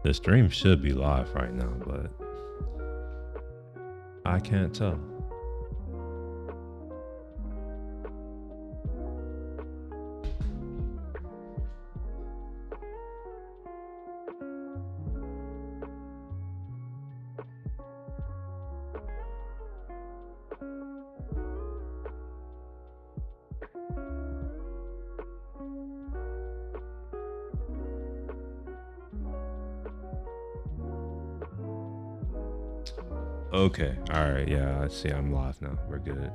The stream should be live right now, but I can't tell. Okay, all right, yeah, I see I'm live now. We're good.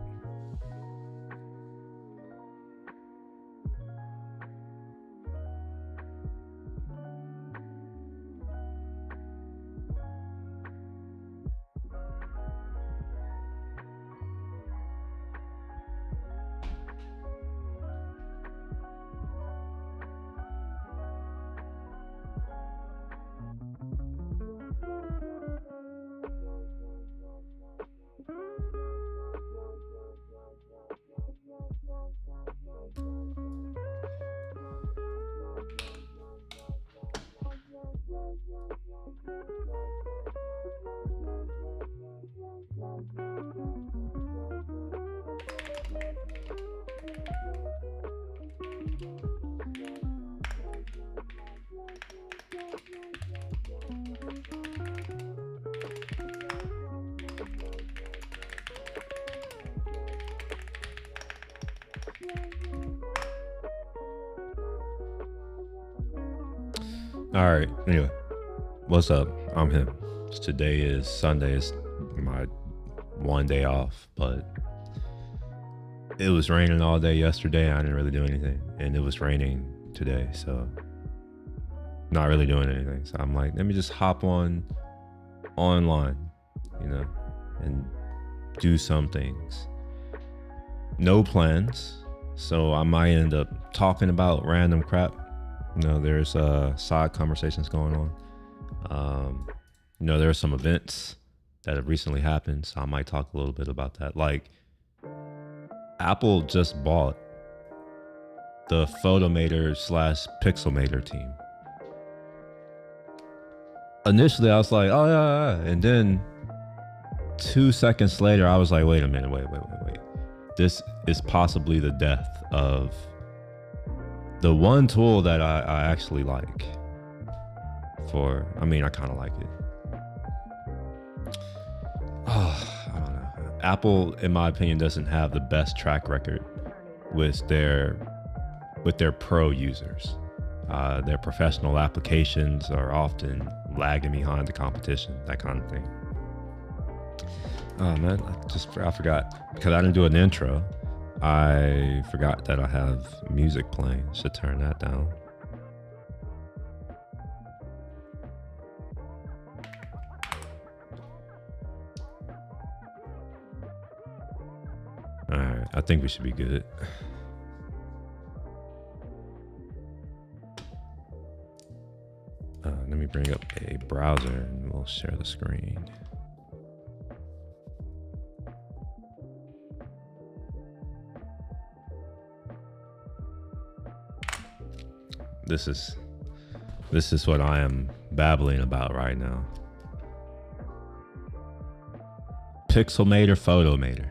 All right. Anyway, what's up? I'm him. Today is Sunday. It's my one day off, but it was raining all day yesterday. I didn't really do anything, and it was raining today, so not really doing anything. So I'm like, let me just hop online, and do some things. No plans, so I might end up talking about random crap. There's side conversations going on. There are some events that have recently happened, so I might talk a little bit about that. Like, Apple just bought the Photomator / Pixelmator team. Initially, I was like, oh yeah, and then 2 seconds later, I was like, wait a minute, wait. This is possibly the death of the one tool that I actually like. I kind of like it. I don't know. Apple, in my opinion, doesn't have the best track record with their pro users. Their professional applications are often lagging behind the competition, that kind of thing. Oh man, I forgot, because I didn't do an intro. I forgot that I have music playing. Should turn that down. All right, I think we should be good. Let me bring up a browser and we'll share the screen. This is what I am babbling about right now. Pixelmator, Photomator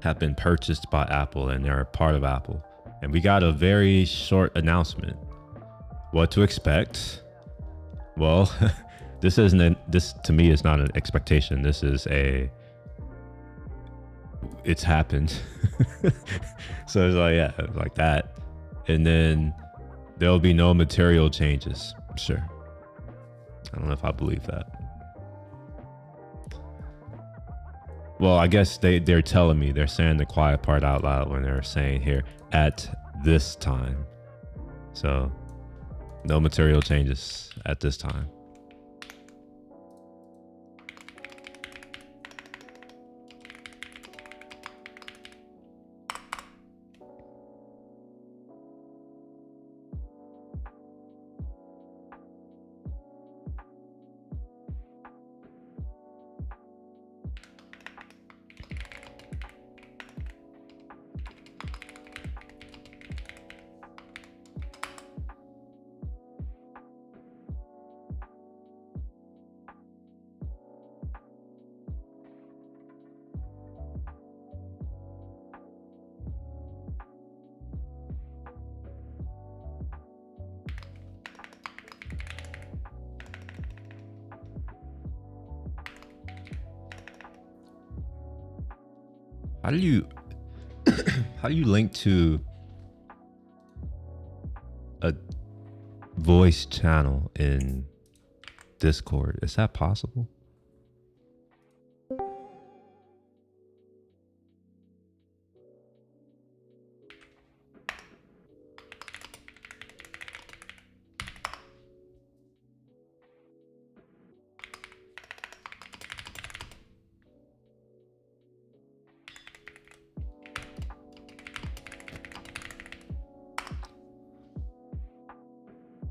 have been purchased by Apple, and they're a part of Apple. And we got a very short announcement. What to expect? Well, this to me is not an expectation. It's happened. So it's like, yeah, like that. And then there'll be no material changes. Sure. I don't know if I believe that. Well, I guess they're telling me, they're saying the quiet part out loud when they're saying here, at this time. So no material changes at this time. How do you how do you link to a voice channel in Discord? Is that possible?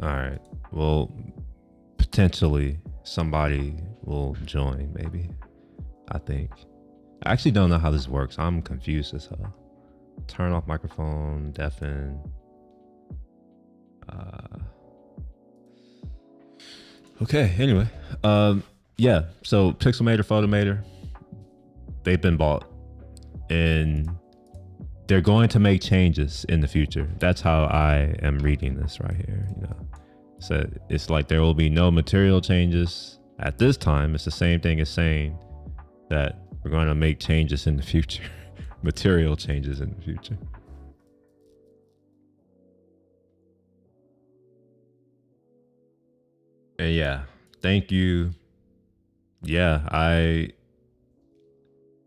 All right. Well, potentially somebody will join, maybe. I think. I actually don't know how this works. I'm confused as hell. Turn off microphone, deafen. Okay, anyway. Yeah, so Pixelmator, Photomator, they've been bought. And they're going to make changes in the future. That's how I am reading this right here, you know. So it's like there will be no material changes at this time. It's the same thing as saying that we're going to make changes in the future. Material changes in the future. And yeah, thank you. Yeah,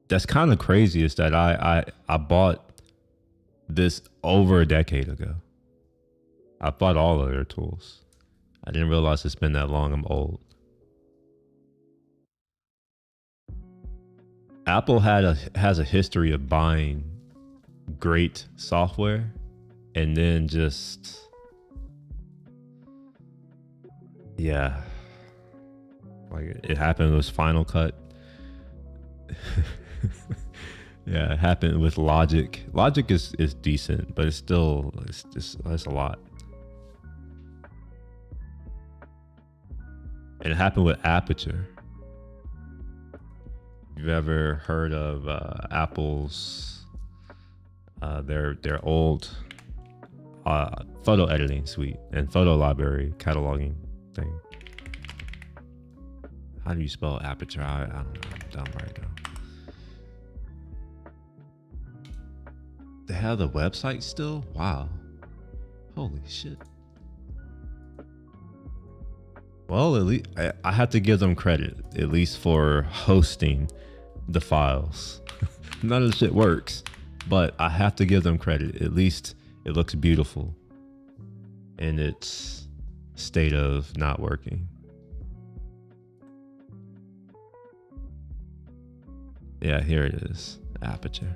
that's kind of crazy is that I bought this over a decade ago. I bought all of their tools. I didn't realize it's been that long. I'm old. Apple has a history of buying great software and then just, yeah, like it happened with Final Cut. Yeah, it happened with Logic. Logic is decent, but it's a lot. And it happened with Aperture. You've ever heard of Apple's their old photo editing suite and photo library cataloging thing? How do you spell Aperture? I don't know. I'm dumb right now. They have the website still? Wow. Holy shit. Well, at least I have to give them credit, at least for hosting the files. None of the shit works, but I have to give them credit. At least it looks beautiful in its state of not working. Yeah, here it is, Aperture.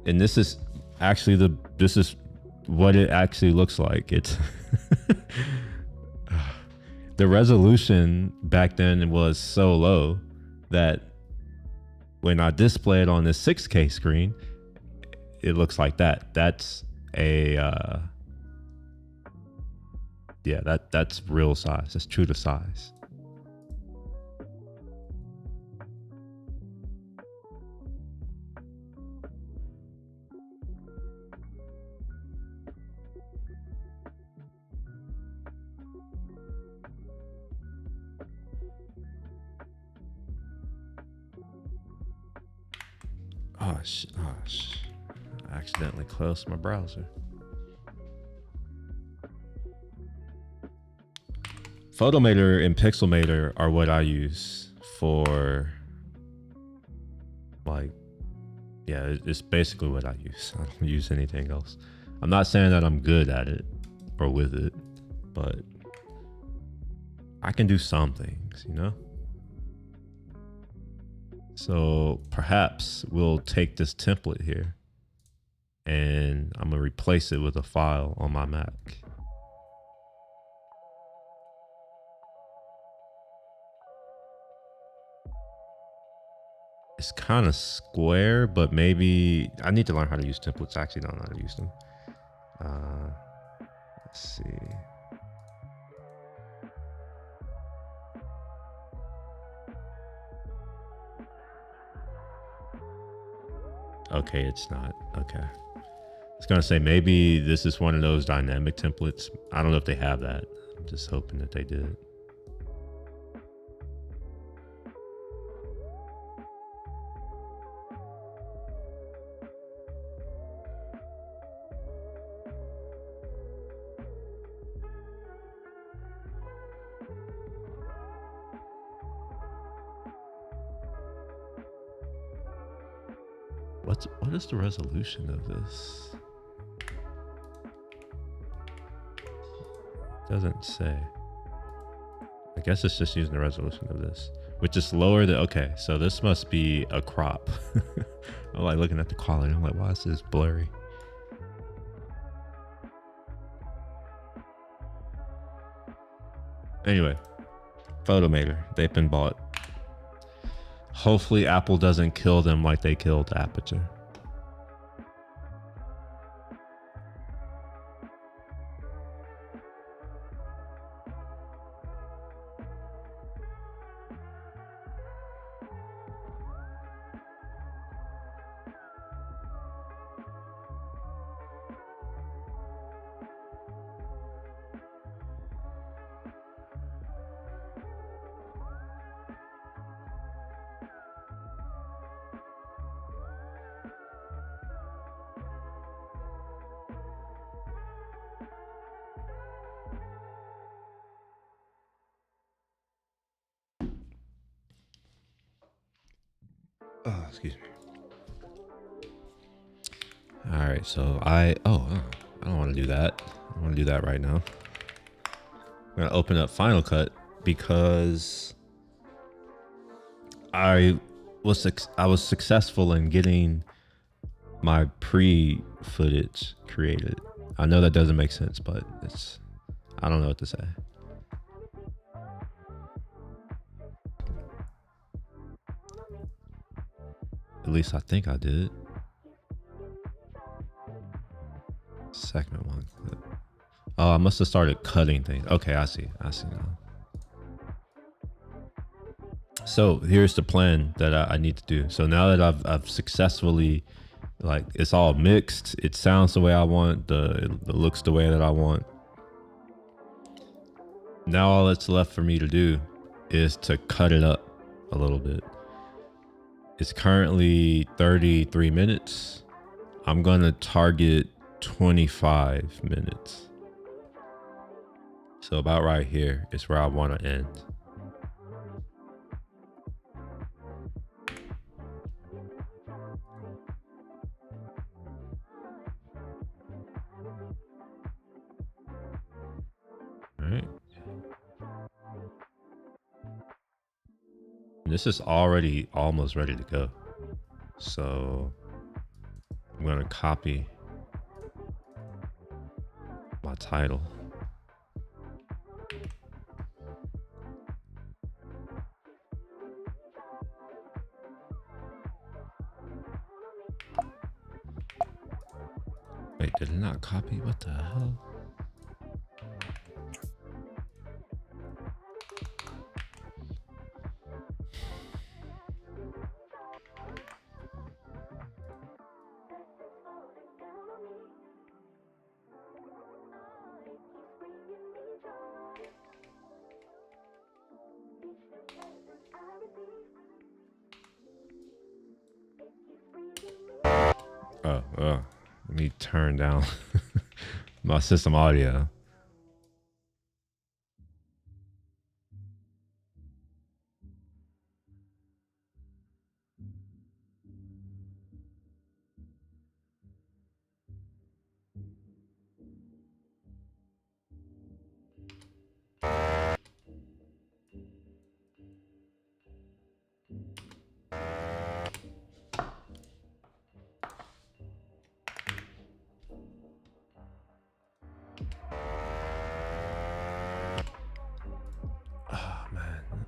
And this is actually this is what it actually looks like. It's the resolution back then was so low that when I display it on this 6K screen, it looks like that. That's a yeah, that's real size. That's true to size. Oh, I accidentally closed my browser. Photomator and Pixelmator are what I use for, like, yeah, it's basically what I use. I don't use anything else. I'm not saying that I'm good at it or with it, but I can do some things, you know? So perhaps we'll take this template here and I'm gonna replace it with a file on my Mac. It's kind of square, but maybe I need to learn how to use templates. I actually don't know how to use them. Let's see. Okay, it's not. Okay. I was gonna say maybe this is one of those dynamic templates. I don't know if they have that. I'm just hoping that they did. What is the resolution of this? Doesn't say. I guess it's just using the resolution of this, which is lower than, okay, so this must be a crop. I'm like looking at the quality, I'm like, why is this blurry? Anyway, Photomator, they've been bought. Hopefully Apple doesn't kill them like they killed Aperture. Oh, excuse me. All right, so I don't want to do that. I want to do that right now. I'm gonna open up Final Cut because I was successful in getting my pre-footage created. I know that doesn't make sense, but I don't know what to say. At least I think I did. Second one clip. Oh, I must have started cutting things. Okay, I see now. So here's the plan that I need to do. So now that I've successfully, like, it's all mixed, it sounds the way I want, it looks the way that I want. Now all that's left for me to do is to cut it up a little bit. It's currently 33 minutes. I'm gonna target 25 minutes. So about right here is where I want to end. All right. And this is already almost ready to go. So I'm going to copy my title. Wait, did it not copy? What the hell? Oh, let me turn down my system audio.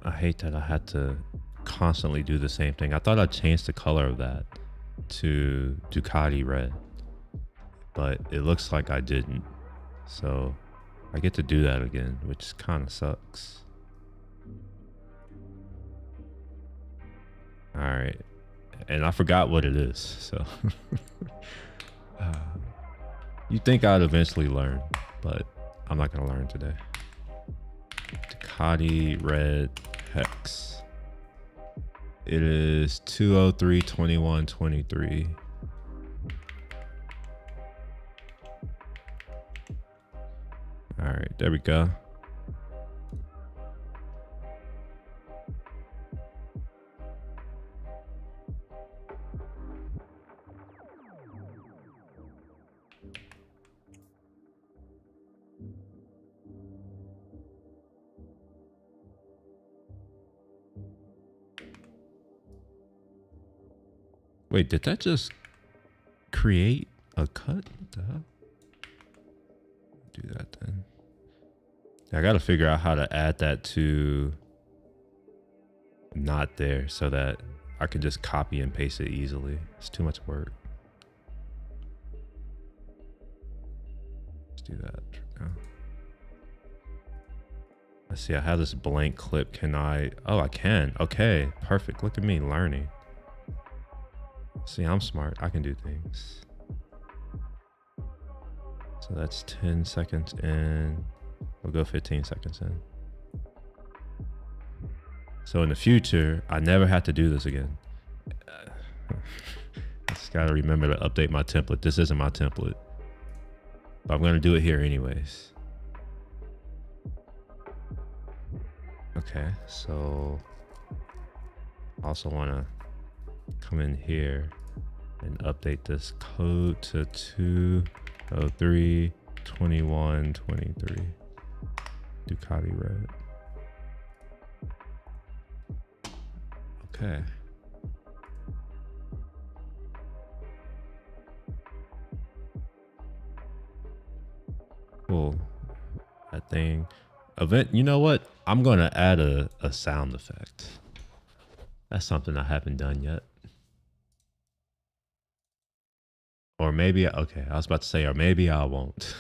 I hate that I had to constantly do the same thing. I thought I changed the color of that to Ducati red, but it looks like I didn't. So I get to do that again, which kind of sucks. All right. And I forgot what it is. So you'd think I'd eventually learn, but I'm not going to learn today. Ducati red hex. It is 203-21-23. All right, there we go. Wait, did that just create a cut? What the hell? Do that then. I gotta figure out how to add that to not there so that I can just copy and paste it easily. It's too much work. Let's do that now. Let's see, I have this blank clip. Can I? Oh, I can. Okay, perfect. Look at me learning. See, I'm smart. I can do things. So that's 10 seconds in. We'll go 15 seconds in. So in the future, I never have to do this again. I just gotta remember to update my template. This isn't my template, but I'm gonna do it here anyways. Okay, so I also wanna come in here and update this code to 203.21.23. Ducati red. Okay. Cool. That thing. Event. You know what? I'm going to add a sound effect. That's something I haven't done yet. Or maybe, okay, I was about to say, or maybe I won't.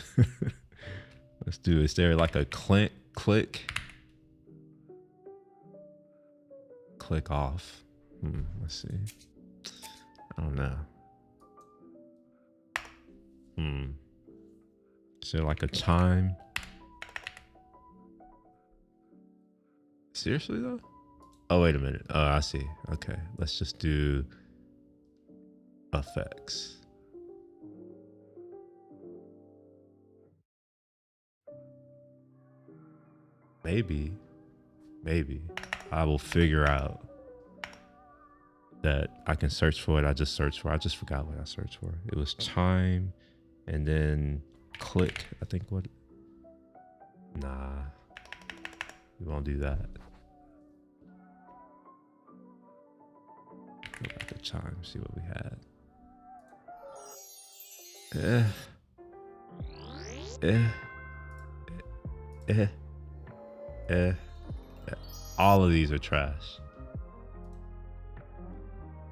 Let's do, is there like a click off? Let's see. I don't know. Is there like a chime? Seriously though? Oh, wait a minute. Oh, I see. Okay, let's just do effects. Maybe I will figure out that I can search for it. I just forgot what I searched for. It was chime and then click. I think what? Nah, we won't do that. Go back to chime, see what we had. All of these are trash.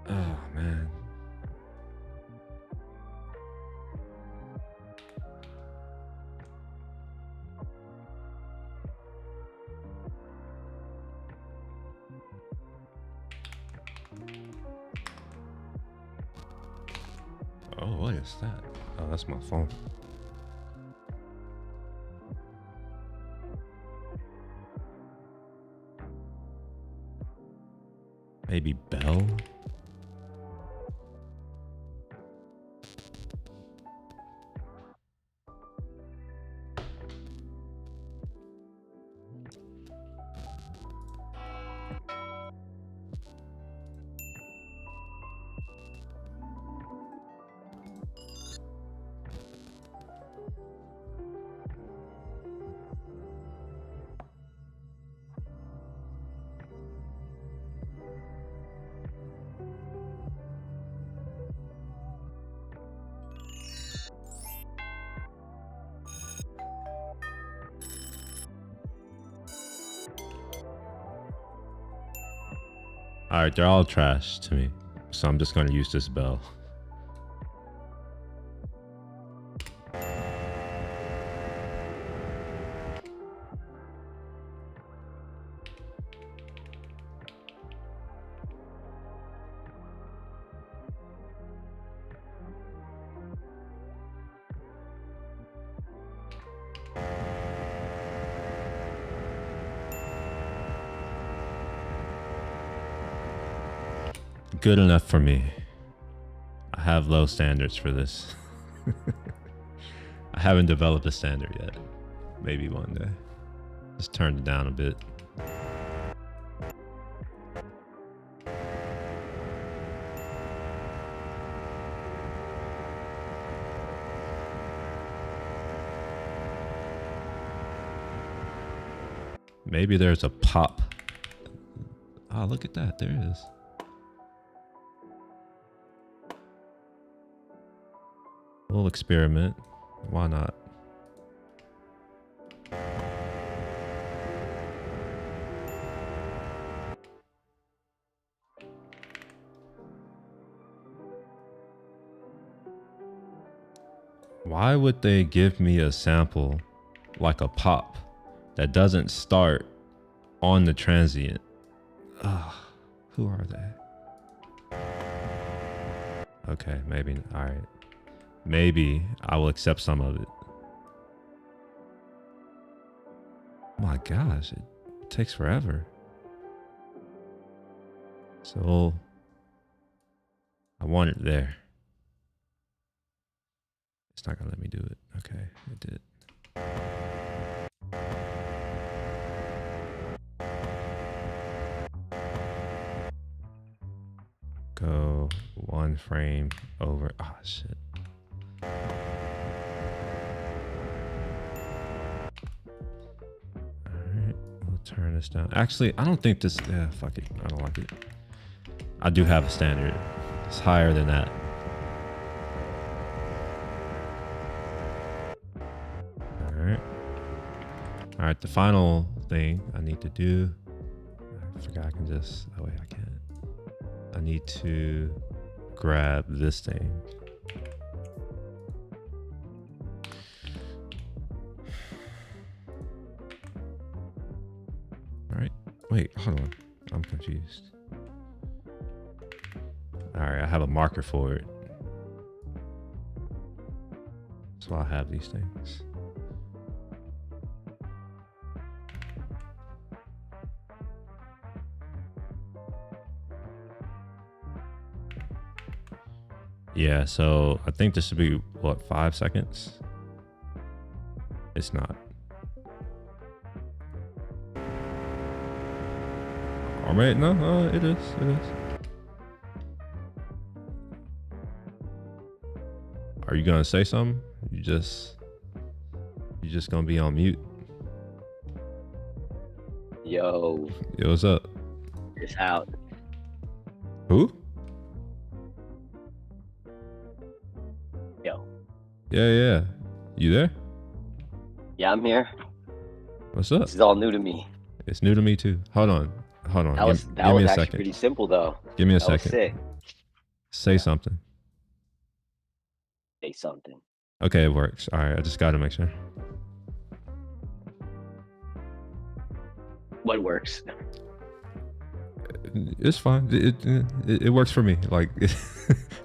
Oh man. Oh, what is that? Oh, that's my phone. Maybe bell? All right, they're all trash to me, so I'm just going to use this bell. Good enough for me. I have low standards for this. I haven't developed a standard yet. Maybe one day. Just turned it down a bit. Maybe there's a pop. Oh, look at that. There it is. We'll experiment. Why not? Why would they give me a sample like a pop that doesn't start on the transient? Ugh, who are they? Okay, maybe. All right. Maybe I will accept some of it. Oh my gosh, it takes forever. So I want it there. It's not gonna let me do it. Okay, it did. Go one frame over. Ah, shit. Alright, we'll turn this down. Actually, I don't think this. Yeah, fuck it. I don't like it. I do have a standard. It's higher than that. All right, the final thing I need to do, I forgot I can just, oh wait, I can't. I need to grab this thing. All right, wait, hold on, I'm confused. All right, I have a marker for it. So I'll have these things. Yeah, so I think this should be, what, 5 seconds? It's not. All right, no, it is, it is. Are you gonna say something? You just gonna be on mute? Yo, what's up? it's out. Who? Yo. Yeah. You there? Yeah, I'm here. What's up? This is all new to me. It's new to me too. Hold on. That was Give me a actually second. pretty simple though. Give me a That was second. sick. Say something. Say something. Okay, it works. All right, I just got to make sure. What works? It's fine. It works for me. Like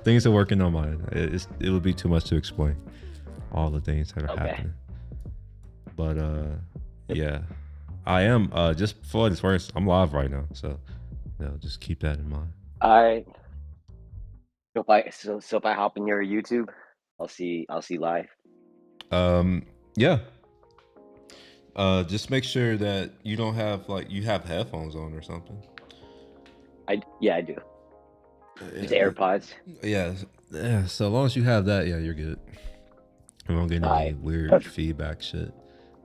things are working on mine. It would be too much to explain all the things that are happening. But yeah, I am just for this works. I'm live right now, so just keep that in mind. All right. So if I hop in your YouTube, I'll see live. Yeah. Just make sure that you don't have you have headphones on or something. I do. Just AirPods. Yeah. So long as you have that, yeah, you're good. We won't get any weird feedback shit.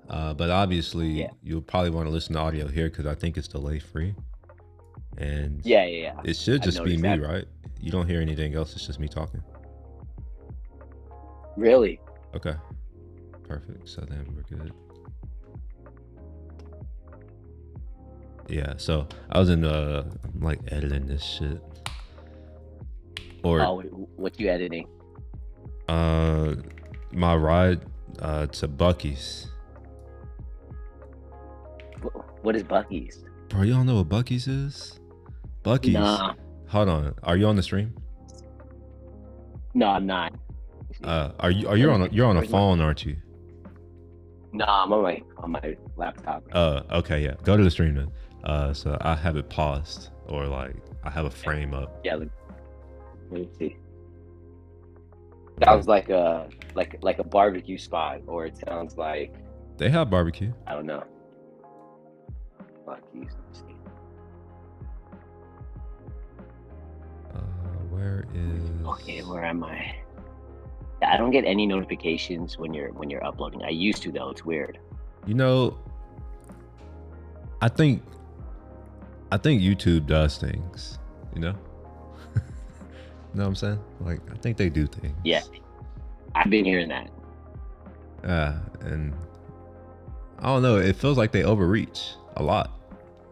But obviously, you'll probably want to listen to audio here because I think it's delay free. And yeah. It should just be me, right? You don't hear anything else. It's just me talking. Really? Okay. Perfect. So then we're good. Yeah. So I was in editing this shit. Or what you editing? My ride to Buc-ee's. What is Buc-ee's? Bro, you don't know what Buc-ee's is? Buc-ee's. Nah. Hold on. Are you on the stream? No, I'm not. You're on a phone, aren't you? Nah, I'm on my laptop. Okay, yeah. Go to the stream then. So I have it paused or I have a frame up. Yeah, let me see. Sounds like a barbecue spot, or it sounds like they have barbecue. I don't know. Buc-ee's. Where is? Okay, where am I? I don't get any notifications when you're uploading. I used to though. It's weird. I think YouTube does things. You know what I'm saying? I think they do things. Yeah. I've been hearing that. And I don't know. It feels like they overreach a lot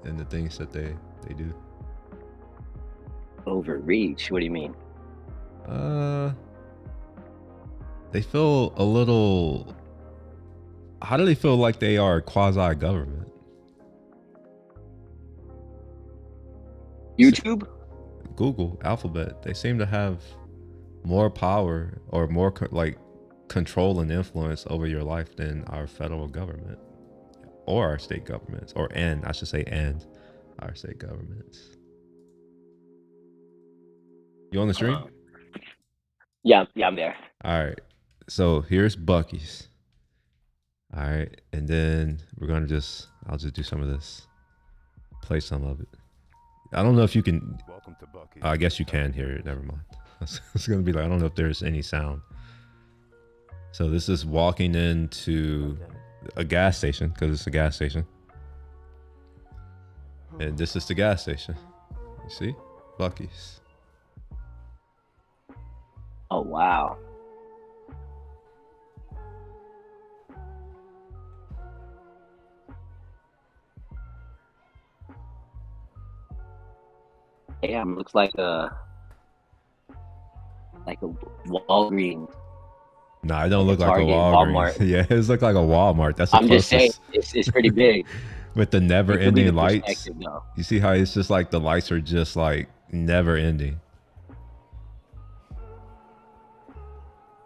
in the things that they do. Overreach? What do you mean? They feel a little. How do they feel like they are quasi government? YouTube? Google, Alphabet. They seem to have more power or more like control and influence over your life than our federal government or our state governments, and our state governments. You on the stream? Yeah, I'm there. All right. So here's Buc-ee's. All right, and then I'll just do some of this. Play some of it. I don't know if you can. Welcome to Buc-ee's. I guess you can hear it. Never mind. It's gonna be like, I don't know if there's any sound. So this is walking into a gas station, because it's a gas station. And this is the gas station. You see? Buc-ee's. Oh, wow. Damn, looks like a Walgreens. No, it don't look like a Walgreens. Walmart. Yeah, it looks like a Walmart. That's the I'm closest. just saying, it's pretty big. With the never-ending lights. Though. You see how it's just like the lights are just like never-ending.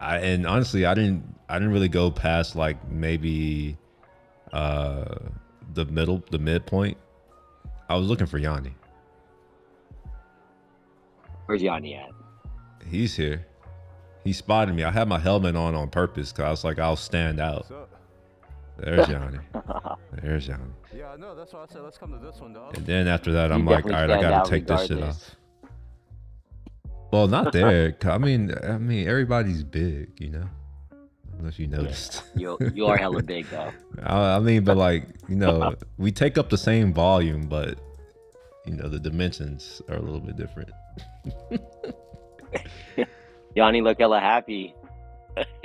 And honestly, I didn't really go past like maybe the midpoint. I was looking for Yanni. Where's Yanni at? He's here. He spotted me. I had my helmet on purpose because I was like, I'll stand out. There's Yanni. There's Yanni. Yeah, no, that's why I said let's come to this one, dog. And then after that, I'm like, all right, I gotta take this shit off. Well, not there. I mean, everybody's big, you know. I don't know if you noticed. Yeah, you are hella big though. I mean, but like, you know, we take up the same volume, but you know, the dimensions are a little bit different. Yanni look hella happy.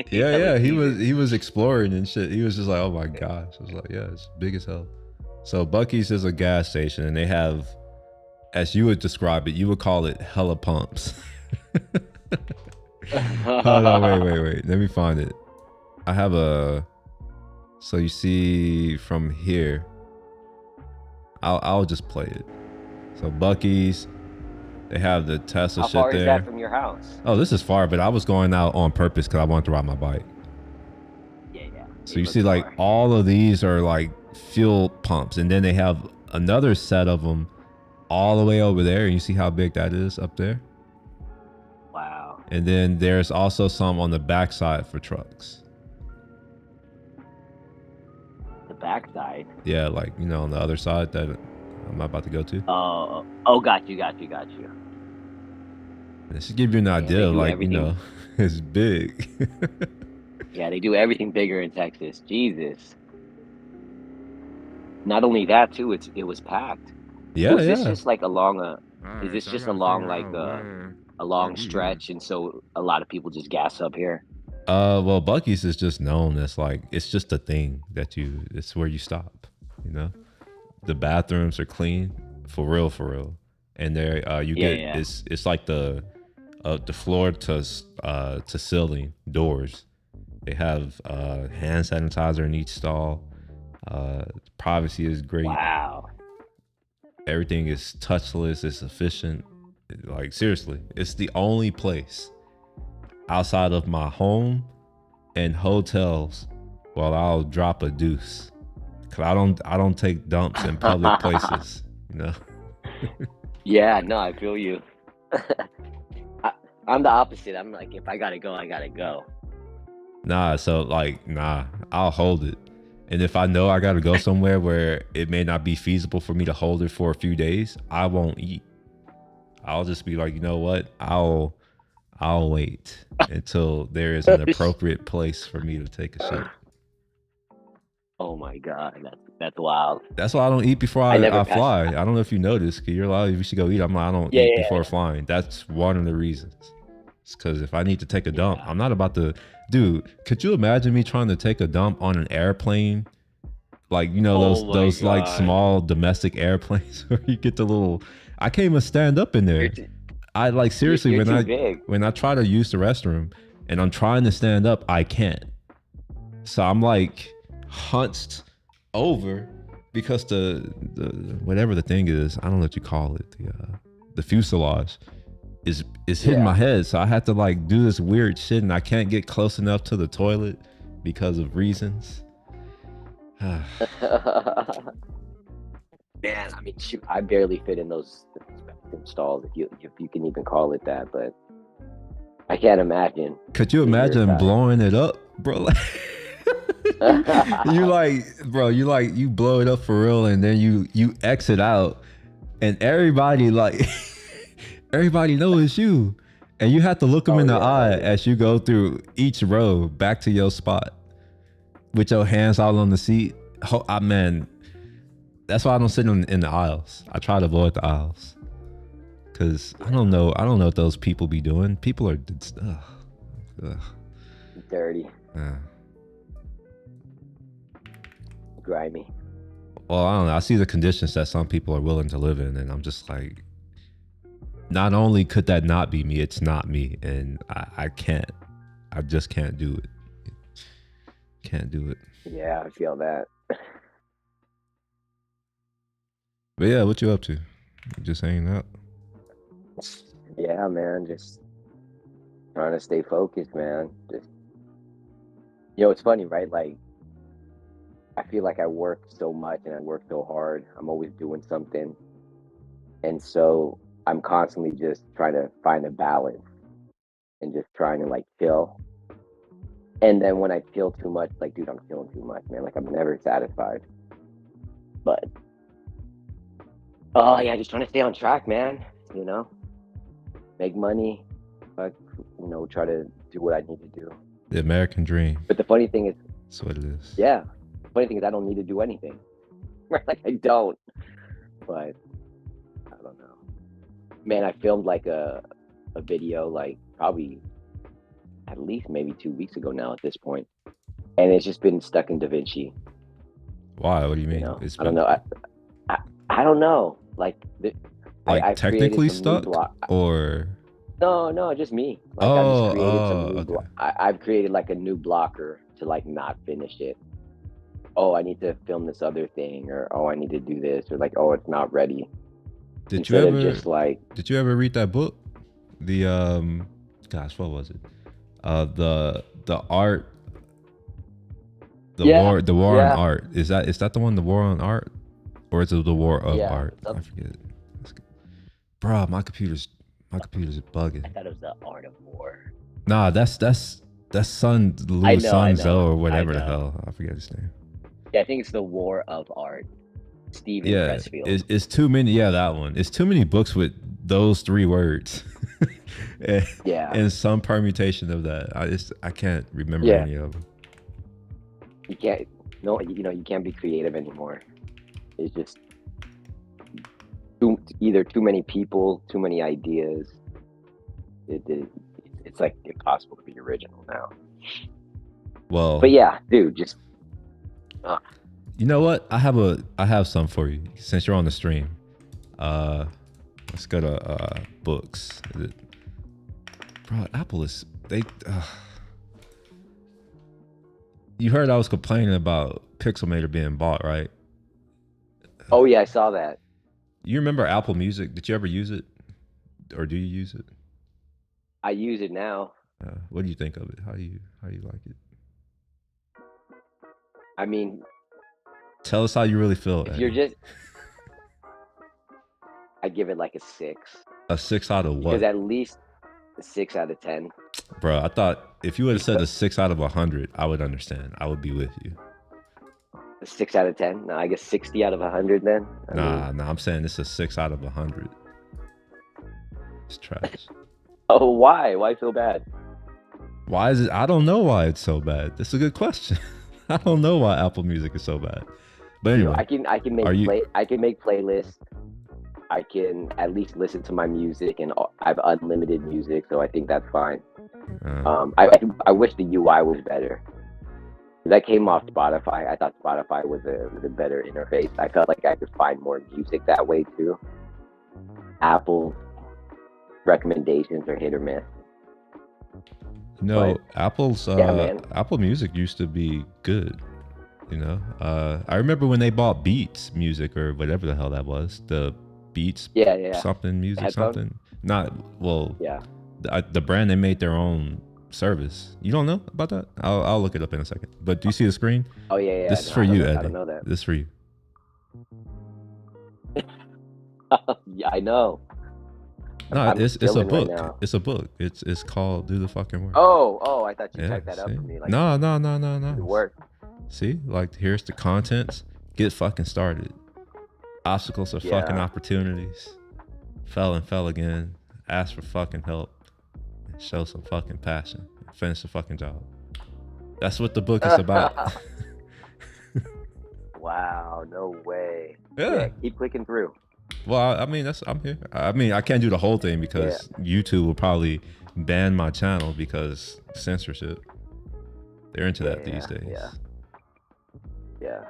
Yeah, he was exploring and shit. He was just like, oh my gosh. I was like, yeah, it's big as hell. So Buc-ee's is a gas station, and they have, as you would describe it, you would call it hella pumps. Hold on, wait. Let me find it. I have so you see from here, I'll just play it. So Buc-ee's, they have the Tesla shit there. How far is that from your house? Oh, this is far, but I was going out on purpose because I wanted to ride my bike. Yeah. So you see like all of these are like fuel pumps, and then they have another set of them all the way over there, and you see how big that is up there? Wow. And then there's also some on the backside for trucks. The backside? Yeah, like, you know, on the other side that I'm about to go to. Oh, got you. This should give you an idea, like, you know, it's big. Yeah, they do everything bigger in Texas. Jesus. Not only that, too, it was packed. Yeah, Is this just like along a long stretch, and so a lot of people just gas up here? Well, Buc-ee's is just known as like, it's just a thing that it's where you stop, you know? The bathrooms are clean, for real. And there, it's like the floor to ceiling doors. They have hand sanitizer in each stall. Privacy is great. Wow. Everything is touchless. It's efficient. Like, seriously, it's the only place outside of my home and hotels where I'll drop a deuce. Cause I don't take dumps in public places, you know. Yeah, no, I feel you. I'm the opposite. I'm like, if I gotta go, I gotta go. Nah, I'll hold it. And if I know I gotta go somewhere where it may not be feasible for me to hold it for a few days, I won't eat. I'll just be like, you know what? I'll wait until there is an appropriate place for me to take a shit. Oh my God, that's wild. That's why I don't eat before I fly. I don't know if you noticed, because you're like, you should go eat. I'm like, I don't eat before flying. That's one of the reasons. Because if I need to take a dump, Yeah. I'm not about to. Dude, could you imagine me trying to take a dump on an airplane? Like, you know, Oh my those like God. small domestic airplanes where you get the little. I can't even stand up in there. I like seriously you're when too I big. when I try to use the restroom and I'm trying to stand up, I can't. So I'm like hunched over because the whatever the thing is, I don't know what you call it, the fuselage is hitting Yeah. my head. So I have to like do this weird shit, and I can't get close enough to the toilet because of reasons. Man, I mean, shoot, I barely fit in those stalls, if you can even call it that. But I can't imagine. Could you imagine You're blowing it up, bro? You like, bro, you blow it up for real, and then you exit out, and everybody like everybody knows it's you, and you have to look them in the eye as you go through each row back to your spot with your hands all on the seat. Man, that's why I don't sit in the aisles. I try to avoid the aisles because I don't know what those people be doing. People are dirty, yeah. grimy. Well, I don't know. I see the conditions that some people are willing to live in, and I'm just like, not only could that not be me, it's not me, and I can't. I just can't do it. Can't do it. Yeah, I feel that. But yeah, what you up to? Just hanging out? Yeah, man, just trying to stay focused, man. Just, it's funny, right? Like, I feel like I work so much and I work so hard. I'm always doing something. And so I'm constantly just trying to find a balance and just trying to like chill. And then when I chill too much, like, dude, I'm chilling too much, man. Like, I'm never satisfied. But, oh, yeah, just trying to stay on track, man. Make money, but, try to do what I need to do. The American dream. But the funny thing is, That's what it is. yeah, the funny thing is I don't need to do anything. Like, I don't. But, I don't know. Man, I filmed like a video, like, probably at least maybe 2 weeks ago now at this point. And it's just been stuck in DaVinci. Why? What do you mean? I don't know. I don't know. Like I've technically created some stuck, or no, just me. Like I've created like a new blocker to like not finish it. Oh, I need to film this other thing, or oh, I need to do this, or like, oh, it's not ready. Did you ever read that book? The gosh, what was it? The art. The war on art. Is that the one? The war on art, or is it the war of art? I forget. Bro, my computer's bugging. I thought it was the art of war. Nah, that's Sun Tzu or whatever the hell. I forget his name. Yeah, I think it's the war of art. Steven Pressfield. It's too many. Yeah, that one. It's too many books with those 3 words. and some permutation of that. I can't remember any of them. You can't. No, you can't be creative anymore. It's just either too many people, too many ideas. It's like impossible to be original now. Well, but yeah, dude, just. You know what? I have some for you since you're on the stream. Let's go to books. Bro, Apple is you heard I was complaining about Pixelmator being bought, right? Oh yeah, I saw that. You remember Apple Music? Did you ever use it, or do you use it? I use it now. What do you think of it? How do you like it? I mean, tell us how you really feel. If you're just, I give it like a 6. A 6 out of what? Because at least a 6 out of 10. Bro, I thought if you would have said a 6 out of 100, I would understand. I would be with you. A 6 out of 10? No, I guess 60 out of 100 then. Nah, I'm saying it's a 6 out of 100. It's trash. Oh, why? Why so bad? Why is it? I don't know why it's so bad. That's a good question. I don't know why Apple Music is so bad. But anyway, I can make playlists. I can at least listen to my music, and I have unlimited music, so I think that's fine. I wish the UI was better. That came off Spotify. I thought Spotify was a better interface. I felt like I could find more music that way too. Apple recommendations are hit or miss. No, Apple's man. Apple Music used to be good. You know, I remember when they bought Beats Music or whatever the hell that was. The Beats, something music, Headphone? something. Not well. Yeah. The brand, they made their own service. You don't know about that? I'll look it up in a second. But do you see the screen? Oh yeah. This is for you, Eddie. I don't know that. This is for you. Yeah, I know. No, it's a chilling right book. now. It's a book. It's called Do the Fucking Work. Oh, I thought you Yeah, typed that up see? for me. Like, No. the work. See, like here's the contents. Get fucking started. Obstacles are fucking Yeah. opportunities. Fell and fell again. Ask for fucking help. Show some fucking passion. Finish the fucking job. That's what the book is about. Wow, no way. Yeah. Keep clicking through. Well, I mean, I'm here. I mean, I can't do the whole thing because YouTube will probably ban my channel because censorship. They're into that these days. Yeah.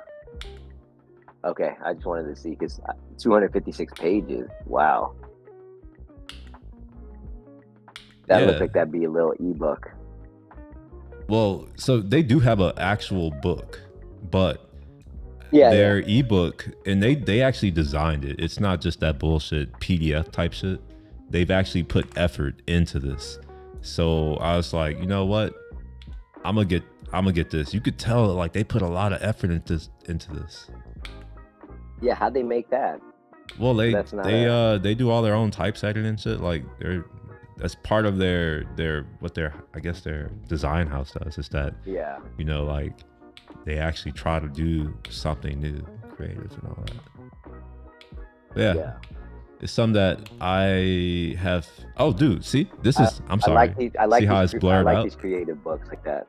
Okay, I just wanted to see because 256 pages. Wow. That looks like that'd be a little ebook. Well, so they do have an actual book, but Yeah, their ebook, and they actually designed it. It's not just that bullshit PDF type shit. They've actually put effort into this. So I was like, you know what? I'm gonna get this. You could tell like they put a lot of effort into this. Yeah, how'd they make that? Well, they That's not they do all their own typesetting and shit. Like that's part of their I guess their design house does is that Yeah. you know, like they actually try to do something new, creative and all that. Yeah. It's something that I have. Oh, dude, see, this is. I'm sorry. I like see how these, it's blurred I like out? these creative books like that.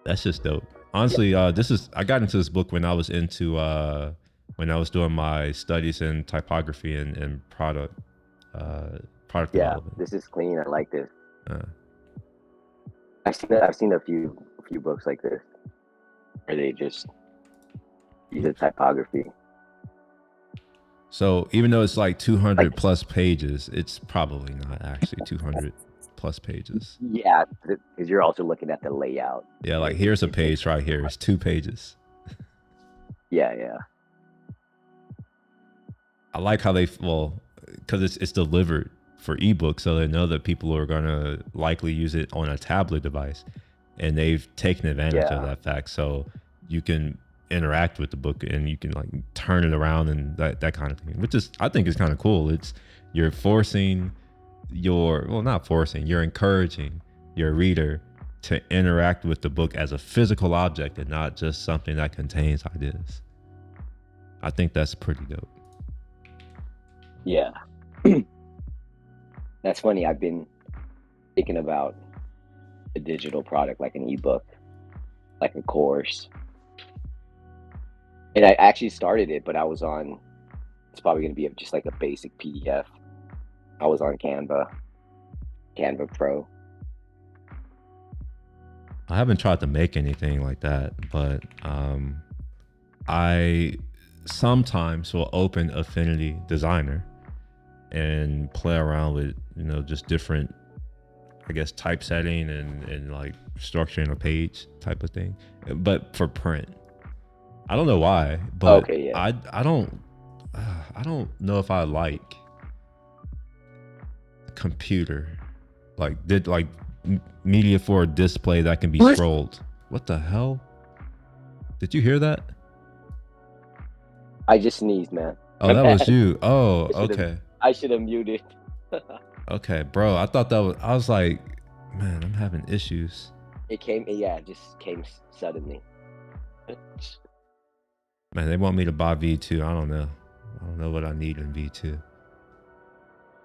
That's just dope. Honestly, this is. I got into this book when I was when I was doing my studies in typography and product development. This is clean. I like this. I've seen a few books like this where they just use the typography. So even though it's like 200 plus pages, it's probably not actually 200 plus pages. Yeah, because you're also looking at the layout. Yeah, like here's a page right here. It's 2 pages. Yeah. I like how because it's delivered for ebook, so they know that people are gonna likely use it on a tablet device, and they've taken advantage of that fact. So you can interact with the book and you can like turn it around and that kind of thing, which is I think is kind of cool. You're encouraging your reader to interact with the book as a physical object and not just something that contains ideas. I think that's pretty dope. Yeah. That's funny. I've been thinking about a digital product like an ebook, like a course. And I actually started it, but it's probably going to be just like a basic PDF. I was on Canva Pro. I haven't tried to make anything like that, but I sometimes will open Affinity Designer and play around with, just different, I guess, typesetting and like structuring a page type of thing, but for print. I don't know why, but I don't know if I like computer, like media for a display that can be scrolled. What the hell? Did you hear that? I just sneezed, man. Oh, that was you. Oh, okay. I should have muted. Okay, bro. I was like, man, I'm having issues. It just came suddenly. Man, they want me to buy V2. I don't know what I need in V2.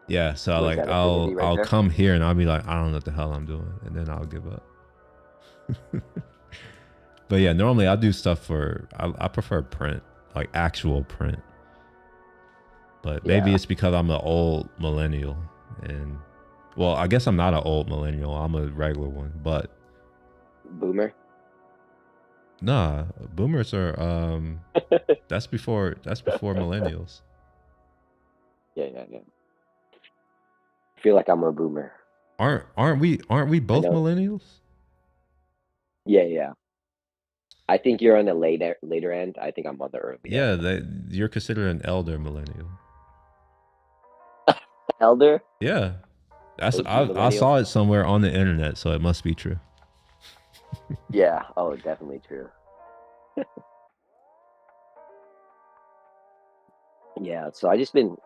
Yeah, so like I'll come here and I'll be like, I don't know what the hell I'm doing, and then I'll give up. But yeah, normally I do stuff I prefer print, like actual print. but maybe Yeah. it's because I'm an old millennial, and well, I guess I'm not an old millennial. I'm a regular one, but Boomer. nah, boomers are that's before millennials. Yeah. I feel like I'm a boomer. Aren't we both know. millennials? Yeah. I think you're on the later end. I think I'm on the early Yeah, end. you're considered an elder millennial. Elder? Yeah, that's OG I millennial? saw it somewhere on the internet, so it must be true. Yeah. Oh, definitely true. Yeah. So I just been.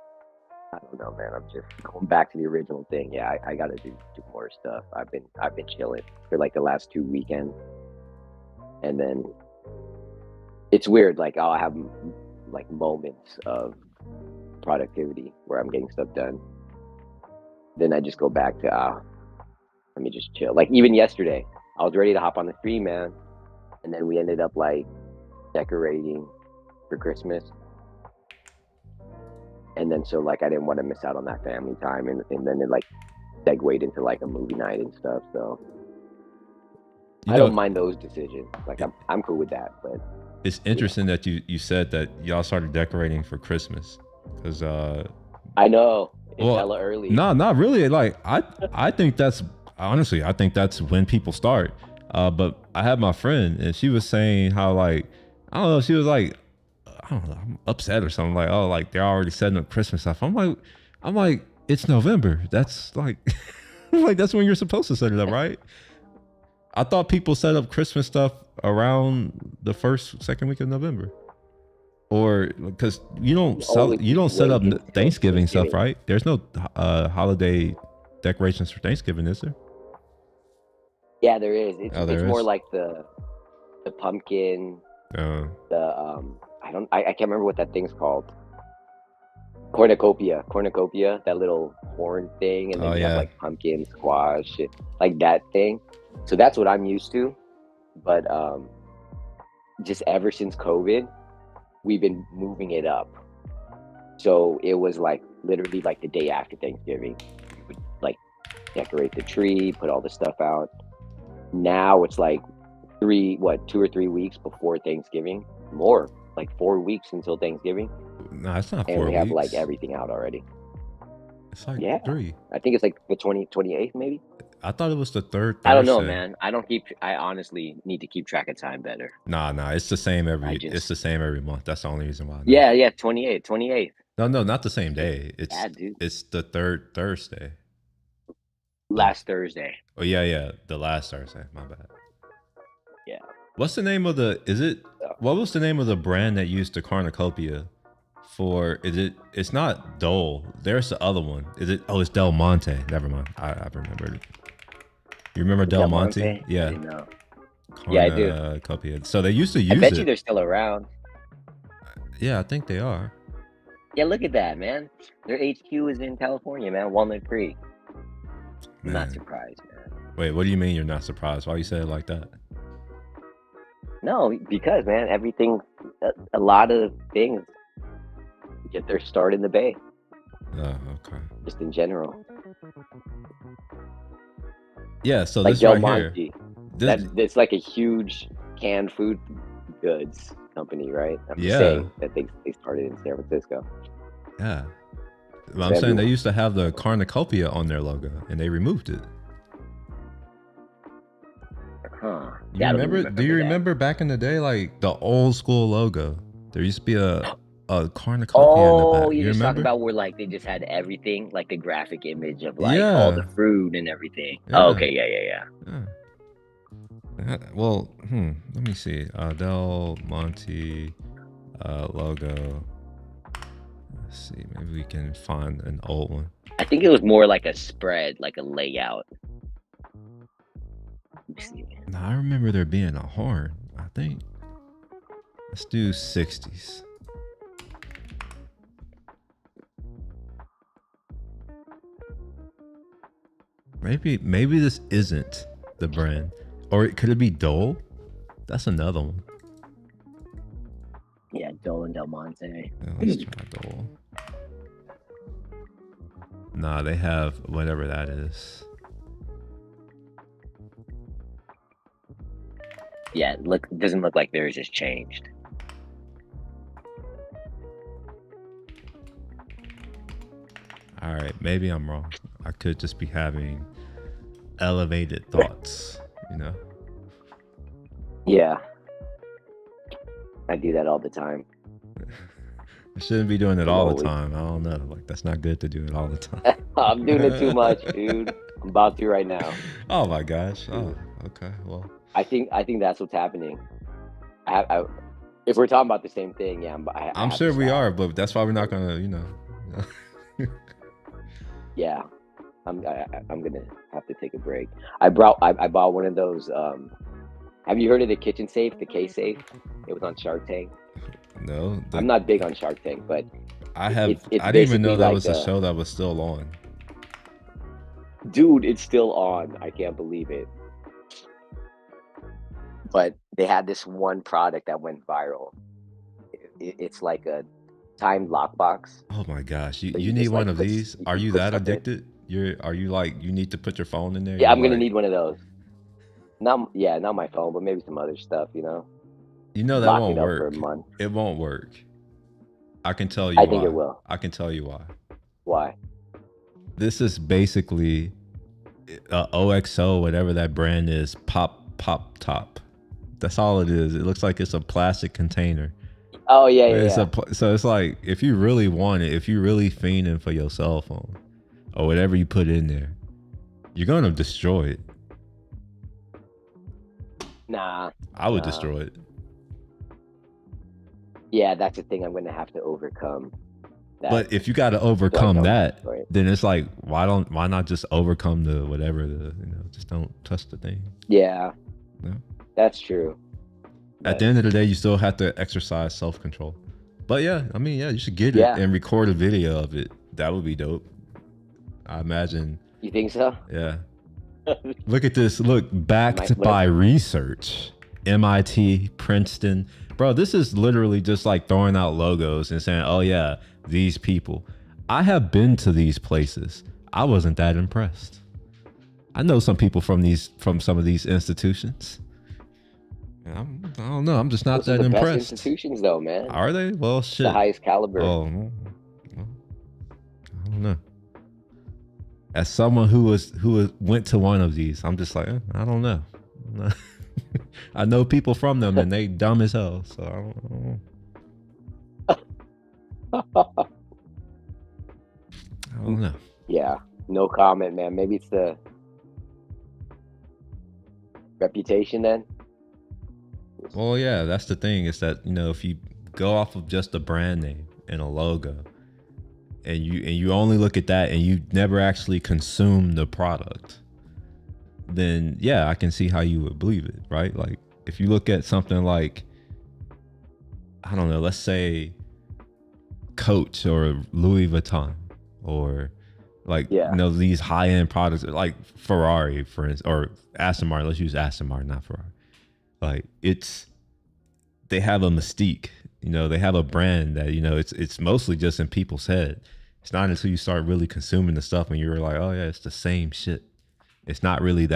I don't know, man. I'm just going back to the original thing. Yeah, I gotta do more stuff. I've been chilling for like the last 2 weekends, and then it's weird. Like I'll have like moments of productivity where I'm getting stuff done. Then I just go back to let me just chill. Like even yesterday, I was ready to hop on the stream, man, and then we ended up like decorating for Christmas. And then so like I didn't want to miss out on that family time, and then it like segued into like a movie night and stuff. So I don't mind those decisions. Like I'm cool with that. But it's interesting that you said that y'all started decorating for Christmas, because I know it's hella early. No, not really. Like I think that's honestly, I think that's when people start. But I had my friend, and she was saying how like I don't know, she was like, I don't know, I'm upset or something, like, oh, like they're already setting up Christmas stuff. I'm like, it's November. That's like, like that's when you're supposed to set it up, right? I thought people set up Christmas stuff around the second week of November, or because you don't set up Thanksgiving stuff, right? There's no holiday decorations for Thanksgiving, is there? Yeah, there is. It's more like the pumpkin, I can't remember what that thing's called. Cornucopia, that little horn thing, and then you have like pumpkin, squash, like that thing. So that's what I'm used to. But just ever since COVID, we've been moving it up. So it was like literally like the day after Thanksgiving, we would like decorate the tree, put all the stuff out. Now it's like 2 or 3 weeks before Thanksgiving, more like 4 weeks until Thanksgiving. No, it's not 4 weeks. And we have like everything out already. It's like 3. I think it's like the 28th maybe. I thought it was the third Thursday. I don't know, man. I honestly need to keep track of time better. Nah, it's the same it's the same every month. That's the only reason why. Yeah, 28th. No, not the same day. It's the third Thursday. Last Thursday. Oh yeah, the last Thursday. My bad. Yeah. What's the name of what was the name of the brand that used the cornucopia for? It's not Dole. There's the other one. It's Del Monte. Never mind. I remembered it. You remember Del Monte? Yeah. Yeah, I do. Cornucopia. So they used to use it. I bet you they're still around. Yeah, I think they are. Yeah, look at that, man. Their HQ is in California, man. Walnut Creek. I'm not surprised, man. Wait, what do you mean you're not surprised? Why you say it like that? No, because, man, a lot of things get their start in the Bay. Oh, okay. Just in general. Yeah, so like this Del right Monte. here. It's like a huge canned food goods company, right? I'm just saying that they started in San Francisco. Yeah. Well, I'm saying they used to have the cornucopia on their logo, and they removed it. Huh. Do you remember back in the day, like the old school logo? There used to be a cornucopia in the back. Oh, you're just talking about where like they just had everything, like the graphic image of like all the fruit and everything. Yeah. Oh, okay, yeah. Well, let me see. Del Monte logo. Let's see. Maybe we can find an old one. I think it was more like a spread, like a layout. No, I remember there being a horn. I think. Let's do 60s. Maybe this isn't the brand, or could it be Dole? That's another one. Yeah, Dole and Del Monte. Yeah, let's try Dole. Nah, they have whatever that is. Yeah, doesn't look like theirs has changed. All right, maybe I'm wrong. I could just be having elevated thoughts, you know? Yeah. I do that all the time. I shouldn't be doing it all the Always. time. I don't know. Like, that's not good to do it all the time. I'm doing it too much, dude. I'm about to right now. Oh my gosh. Oh, okay. Well, I think that's what's happening. If we're talking about the same thing, yeah, I I'm have sure to we stop. are, but that's why we're not gonna, Yeah, I'm gonna have to take a break. I bought one of those. Have you heard of the kitchen safe, the K safe? It was on Shark Tank. No. I'm not big on Shark Tank, but I have. it's I didn't even know basically that like was a show that was still on. dude, it's still on. I can't believe it. But they had this one product that went viral. It's like a timed lockbox. Oh my gosh. You So you you need just one like of put these? you Are can you put that stuff in. addicted? Are you like you need to put your phone in there? Yeah, You're I'm gonna like, need one of those. Not my phone, but maybe some other stuff. You know, you know that lock won't it up for a work. month. It won't work. I can tell you I why. think it will. I can tell you why. Why? This is basically OXO, whatever that brand is, pop top. That's all it is. It looks like it's a plastic container. Oh yeah. So it's like if you really want it, if you really fiending for your cell phone or whatever you put in there, you're gonna destroy it. Nah. I would Nah. destroy it. Yeah, that's the thing I'm gonna have to overcome. But if you got to overcome that, destroy it. then it's like why not just overcome the whatever just don't touch the thing. Yeah. No. That's true. At the end of the day, you still have to exercise self-control. But yeah, I mean, yeah, you should get Yeah. it and record a video of it. That would be dope. I imagine. You think so? Yeah. Look at this. Look, backed Might- by research. MIT, Princeton. Bro, this is literally just like throwing out logos and saying, oh yeah, these people. I have been to these places. I wasn't that impressed. I know some people from some of these institutions. I don't know. I'm just not Those are that the impressed. best institutions, though, man. Are they? Well, shit. The highest caliber. Oh, well, I don't know. As someone who went to one of these, I'm just like, I don't know. I know people from them, and they dumb as hell. So I don't know. Yeah, no comment, man. Maybe it's the reputation then. Well, yeah, that's the thing. Is that if you go off of just a brand name and a logo, and you only look at that, and you never actually consume the product, then yeah, I can see how you would believe it, right? Like if you look at something like, I don't know, let's say Coach or Louis Vuitton, or like these high-end products like Ferrari, for instance, or Aston Martin. Let's use Aston Martin, not Ferrari. Like they have a mystique, they have a brand that, it's mostly just in people's head. It's not until you start really consuming the stuff and you're like, oh yeah, it's the same shit. It's not really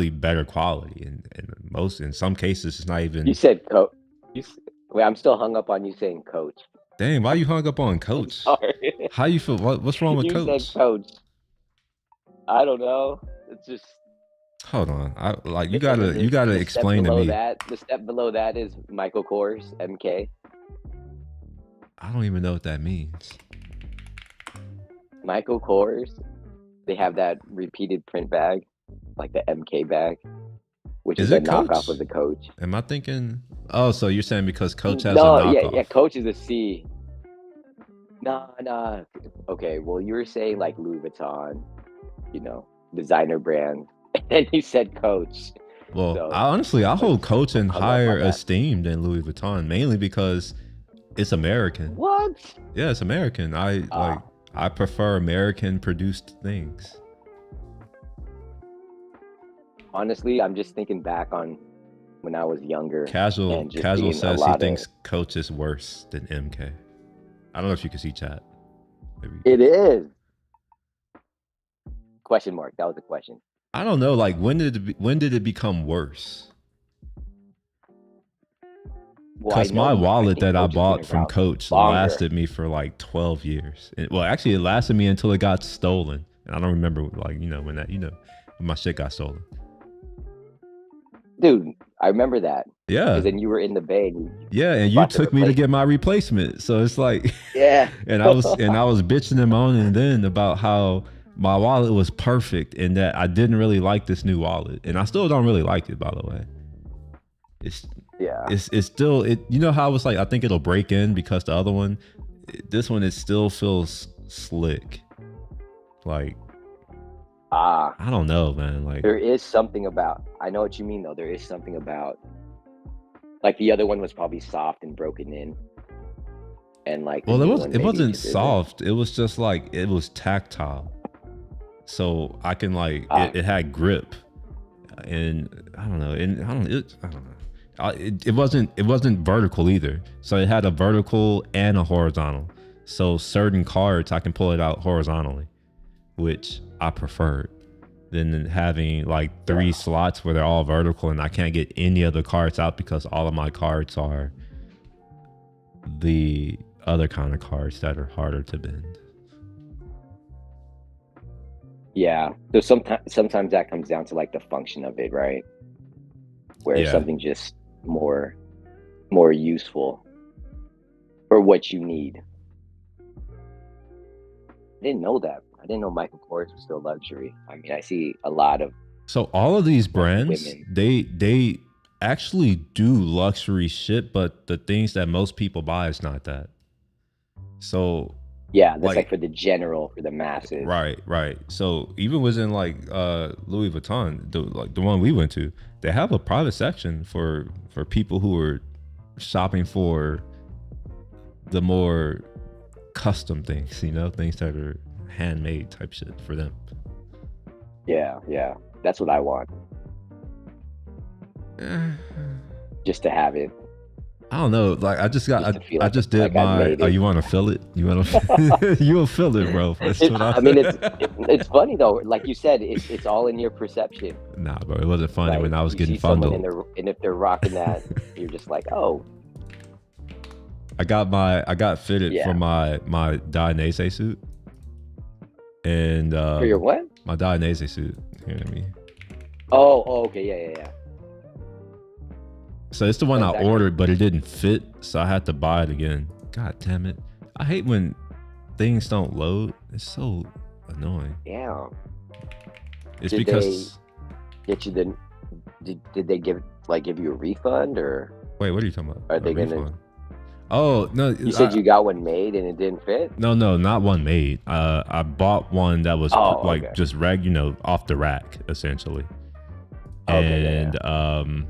better quality. And in some cases, it's not even. You said Coach. Wait, I'm still hung up on you saying Coach. Damn, why you hung up on Coach? Sorry. How you feel? What's wrong with Coach? You said Coach. I don't know. It's just. Hold on. You gotta explain to me. The step below that is Michael Kors, MK. I don't even know what that means. Michael Kors, they have that repeated print bag, like the MK bag, which is a knockoff of the Coach. Am I thinking? Oh, so you're saying because Coach has a knockoff? Yeah, Coach is a C. Nah. Okay, well, you were saying like Louis Vuitton, designer brand. And you said Coach. Well, so, I hold Coach in higher esteem than Louis Vuitton, mainly because it's American. What? Yeah, it's American. I prefer American produced things. Honestly, I'm just thinking back on when I was younger. Casual says he thinks Coach is worse than MK. I don't know if you can see chat. Maybe. It is. Question mark. That was the question. I don't know. Like when did it become worse? Well, I Because know my I wallet think that I Coach has been bought from around Coach longer. lasted me for like 12 years. Well, actually, it lasted me until it got stolen. And I don't remember, like, when that, when my shit got stolen. Dude, I remember that. Yeah. Because then you were in the bay. And Yeah, and you bought the took me to get replacement. my replacement. So it's like, Yeah. and I was bitching him on and then about how my wallet was perfect and that I didn't really like this new wallet. And I still don't really like it, by the way. Yeah. It's still, you know how it's like, I think it'll break in because the other one, this one, it still feels slick. Like, I don't know, man. Like, there is something about, I know what you mean though. There is something about, like, the other one was probably soft and broken in. And like, well, it wasn't soft. It was just like, it was tactile. So I can like, it had grip. And I don't know. And I don't know. It wasn't vertical either. So it had a vertical and a horizontal. So certain cards I can pull it out horizontally, which I preferred than having like 3 slots where they're all vertical and I can't get any other cards out because all of my cards are the other kind of cards that are harder to bend. Yeah. So sometimes that comes down to like the function of it, right? Where something just more useful for what you need. I didn't know that. I didn't know Michael Kors was still luxury. I mean, I see a lot of. So all of these brands, women. they actually do luxury shit, but the things that most people buy is not that. So yeah, that's like for the general, for the masses. Right. So even within like Louis Vuitton, the one we went to, they have a private section for people who are shopping for the more custom things, things that are handmade type shit for them. Yeah, that's what I want. Just to have it. I don't know. Like I just did like my. Oh, you want to feel it? You want to? You'll feel it, bro. That's what I mean, it's funny though. Like you said, it's all in your perception. Nah, bro, it wasn't funny like, when I was getting fondled. And if they're rocking that, you're just like, oh. I got fitted for my Dainese suit. And for your what? My Dainese suit. You know what I mean? Oh, okay, yeah. So it's the one I ordered, but it didn't fit, so I had to buy it again. God damn it! I hate when things don't load. It's so annoying. Yeah. It's because get you the. Did they give you a refund or? Wait, what are you talking about? Are they gonna? Oh no! You said you got one made and it didn't fit. No, not one made. I bought one that was just off the rack essentially. Okay, and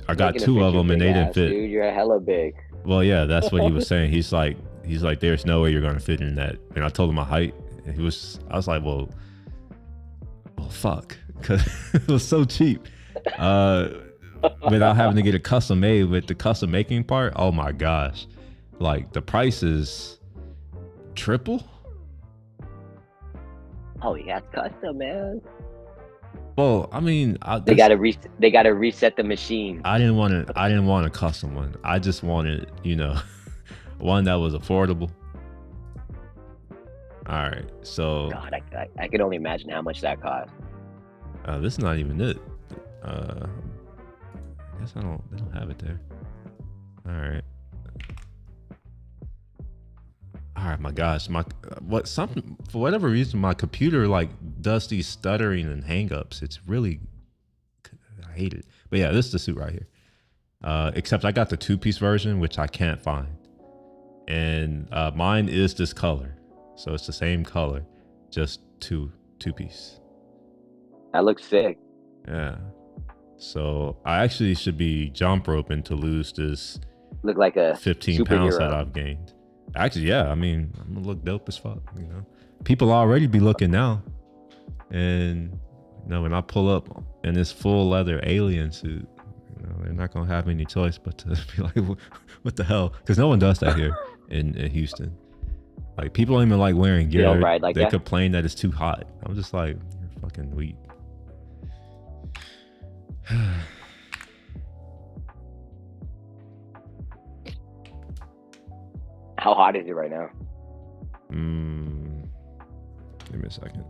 I got 2 of them and they didn't fit. Dude, you're hella big. Well, yeah, that's what he was saying. He's like, there's no way you're gonna fit in that. And I told him my height, and I was like, well, fuck, because it was so cheap. Without having to get a custom made with the custom making part, oh my gosh, like the price is triple. Oh yeah, custom, man. Well, I mean, they gotta reset the machine. I didn't want a custom one. I just wanted, one that was affordable. All right, so God, I can only imagine how much that cost. This is not even it. I guess they don't have it there. All right, my gosh, for whatever reason, my computer like does these stuttering and hangups. It's really, I hate it. But yeah, this is the suit right here. Except I got the 2-piece version, which I can't find. And mine is this color. So it's the same color, just two-piece. That looks sick. Yeah. So I actually should be jump roping to lose this. Look like a 15 pounds that I've gained. Actually, yeah. I mean, I'm gonna look dope as fuck. People already be looking now, and when I pull up in this full leather alien suit, they're not gonna have any choice but to be like, "What the hell?" Because no one does that here in Houston. Like people don't even like wearing You gear. don't ride like They that? complain that it's too hot. I'm just like, you're fucking weak. How hot is it right now? Give me a second.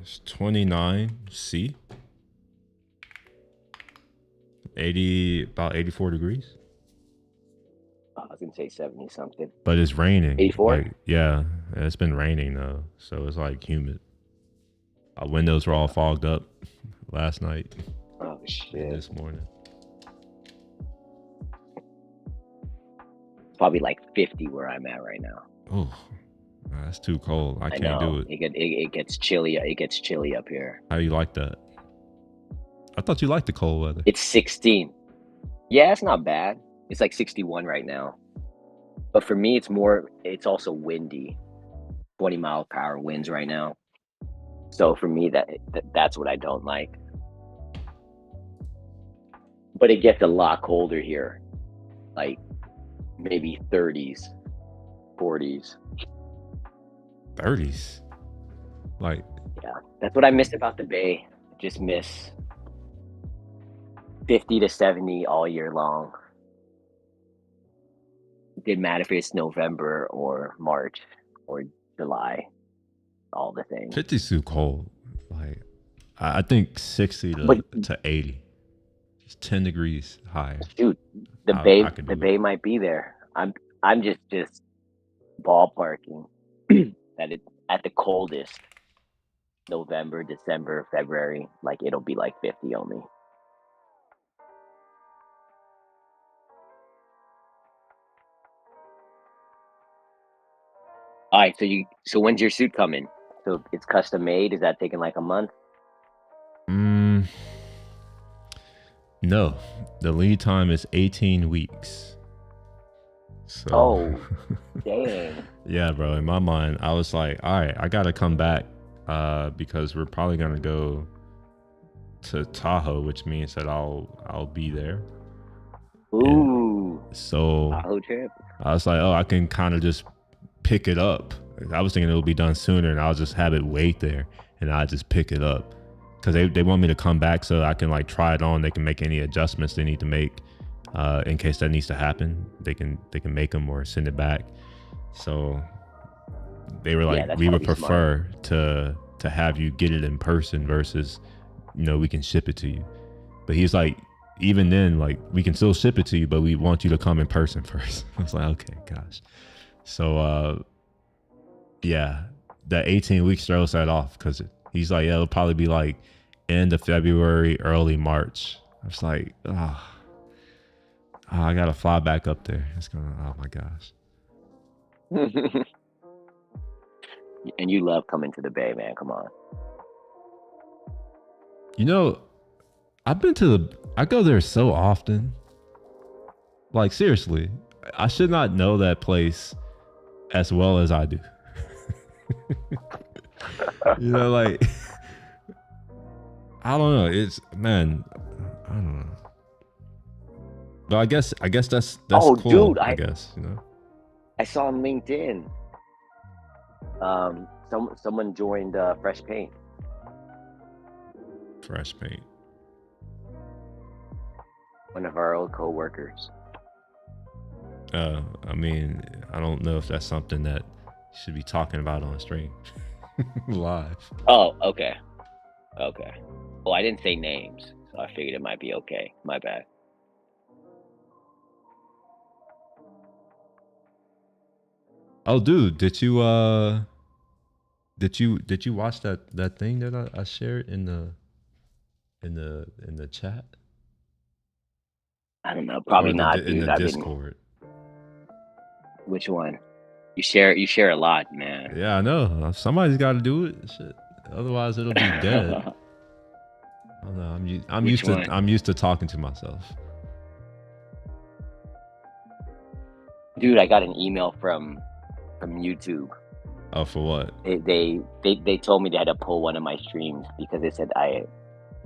It's 29 C. about 84 degrees. I was gonna say 70 something. But it's raining. 84? Like, yeah, it's been raining though, so it's like humid. Our windows were all fogged up last night Oh and shit. this morning. It's probably like 50 where I'm at right now. Oh, that's too cold. I I can't know. do it. It gets chilly. It gets chilly up here. How do you like that? I thought you liked the cold weather. It's 16. Yeah, it's not bad. It's like 61 right now. But for me, it's also windy. 20-mile-per-hour winds right now. So for me, that's what I don't like. But it gets a lot colder here. Like maybe 30s, 40s. 30s. Like, Yeah, that's what I miss about the Bay. I just miss 50 to 70 all year long. It didn't matter if it's November or March or July, all the things. 50's too cold. Like, I think 60 to 80. Just 10 degrees higher. Dude, the I could do Bay it. might be there. I'm just ballparking that it at the coldest November, December, February, like it'll be like 50 only. All right, so when's your suit coming? So it's custom made. Is that taking like a month? No, the lead time is 18 weeks. So, Oh, dang. yeah, bro. In my mind, I was like, all right, I gotta come back because we're probably gonna go to Tahoe, which means that I'll be there. Ooh, So Tahoe trip. I was like, oh, I can kind of just pick it up. I was thinking it would be done sooner, and I'll just have it wait there, and I just pick it up because they want me to come back so I can like try it on. They can make any adjustments they need to make in case that needs to happen. They can make them or send it back. So they were like, we would prefer to have you get it in person versus, we can ship it to you. But he's like, even then, like, we can still ship it to you, but we want you to come in person first. I was like, okay, gosh. So, yeah, that 18 weeks throws that off because he's like, yeah, it'll probably be like end of February, early March. I was like, I got to fly back up there. It's going to, oh my gosh. And you love coming to the Bay, man. Come on. I go there so often. Like, seriously, I should not know that place as well as I do. Like, I don't know. I don't know. But I guess that's Oh, cool. dude, I guess, I saw on LinkedIn. Someone joined Fresh Paint. Fresh Paint. One of our old co-workers. I mean, I don't know if that's something that you should be talking about on stream live. Oh, okay. Well, I didn't say names, so I figured it might be okay. My bad. Oh, dude, did you watch that thing that I shared in the chat? I don't know. Probably not, in dude. the Discord. Which one? You share a lot, man. Yeah, I know. Somebody's got to do it. Shit. Otherwise, it'll be dead. I don't know. I'm used to talking to myself. Dude, I got an email from YouTube. Oh, for what? They told me they had to pull one of my streams because they said I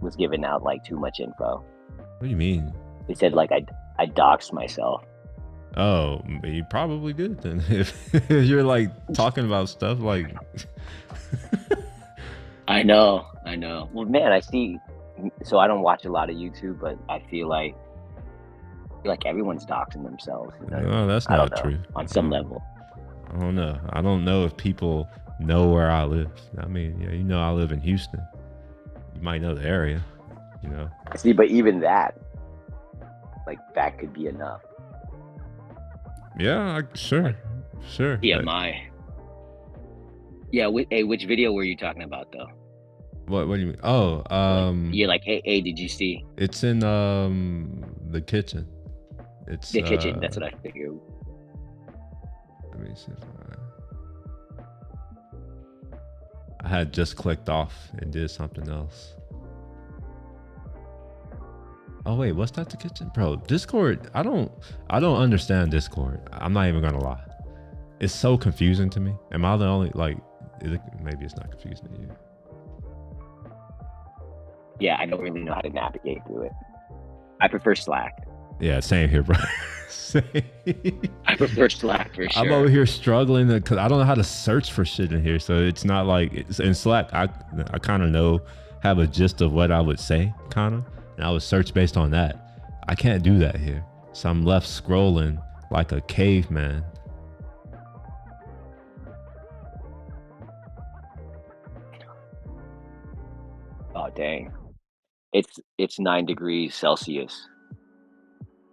was giving out like too much info. What do you mean? They said like I doxed myself. Oh, you probably did then. If you're like talking about stuff like. I know. Well, man, I see. So I don't watch a lot of YouTube, but I feel like everyone's doxing themselves. You know? No, that's I don't not know, true. on some level. I don't know. I don't know if people know where I live. I mean, yeah, you know, I live in Houston. You might know the area, you know. See, but even that, like, that could be enough. Yeah, sure. TMI. Yeah. Hey, which video were you talking about though? What do you mean? Oh, you're like, hey, did you see? It's in the kitchen. It's the kitchen. That's what I figured. Let me see if I had just clicked off and did something else. Oh wait, what's that? The kitchen, bro? Discord. I don't understand Discord. I'm not even gonna lie. It's so confusing to me. Am I the only maybe it's not confusing to you? Yeah, I don't really know how to navigate through it. I prefer Slack. Yeah, same here, bro. Same. I prefer Slack for sure. I'm over here struggling because I don't know how to search for shit in here. So it's not like it's in Slack. I kind of have a gist of what I would say, kind of, and I would search based on that. I can't do that here, so I'm left scrolling like a caveman. Oh dang! It's 9 degrees Celsius.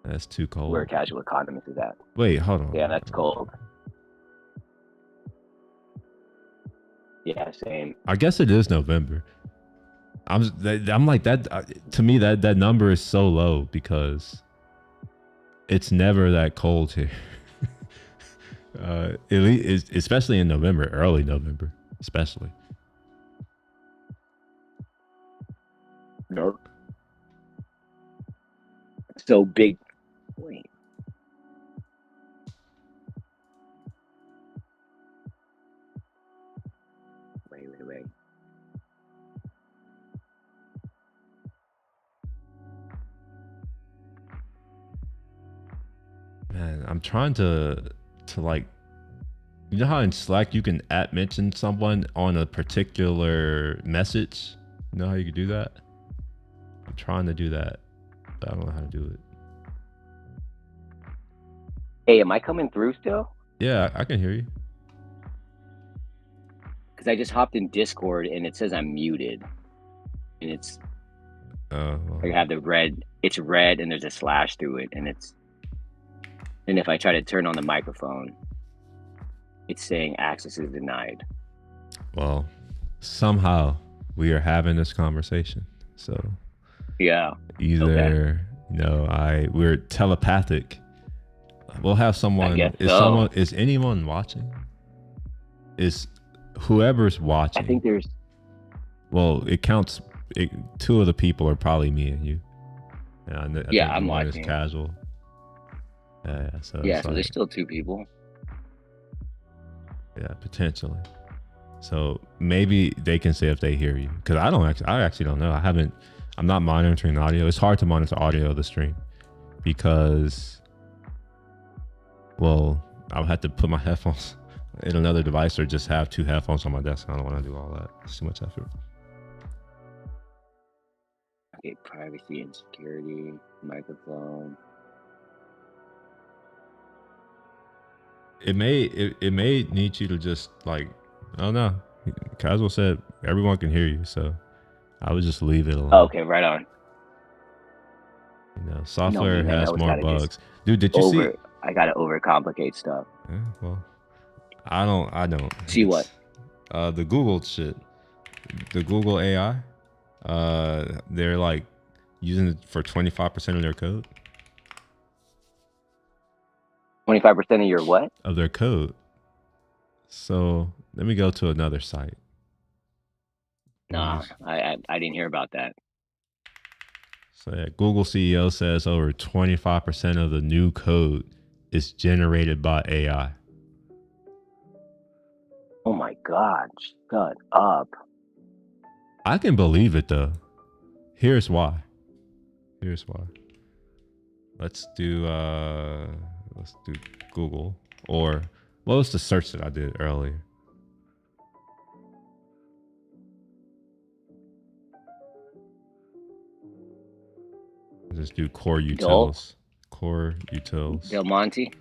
That's too cold. Where Casual Economist is at. Wait, hold on. Yeah, that's cold. Yeah, same. I guess it is November. I'm like that. To me, that number is so low because it's never that cold here. At least, especially in November, early November, especially. Nope. So big. Wait. Man, I'm trying to like, you know how in Slack you can @mention someone on a particular message? You know how you can do that? I'm trying to do that, but I don't know how to do it. Hey, am I coming through still? Yeah, I can hear you. Because I just hopped in Discord and it says I'm muted. And it's I have the red, it's red and there's a slash through it, and if I try to turn on the microphone, it's saying access is denied. Well, somehow we are having this conversation. So yeah. Either we're telepathic. We'll have someone. Is anyone watching? Is whoever's watching? I think there's. Well, it counts. Two of the people are probably me and you. Yeah, I'm watching. Is Casual. So there's still 2 people. Yeah, potentially. So maybe they can say if they hear you, because I actually don't know. I'm not monitoring audio. It's hard to monitor audio of the stream because, well, I'll have to put my headphones in another device or just have 2 headphones on my desk. I don't want to do all that. It's too much effort. Okay, privacy and security, microphone. It may need you to just like, I don't know. Casual said everyone can hear you, so I would just leave it alone. Okay, right on. Software has more bugs. Dude, did you see? I gotta overcomplicate stuff. Yeah, well, I don't. See what? The Google shit, the Google AI. They're like using it for 25% of their code. 25% of your what? Of their code. So let me go to another site. Nah, I didn't hear about that. So yeah, Google CEO says over 25% of the new code is generated by AI. Oh my God! Shut up. I can believe it though. Here's why. Here's why. Let's do Google, or what was the search that I did earlier? Just do core utils. Core utils. Del Monte.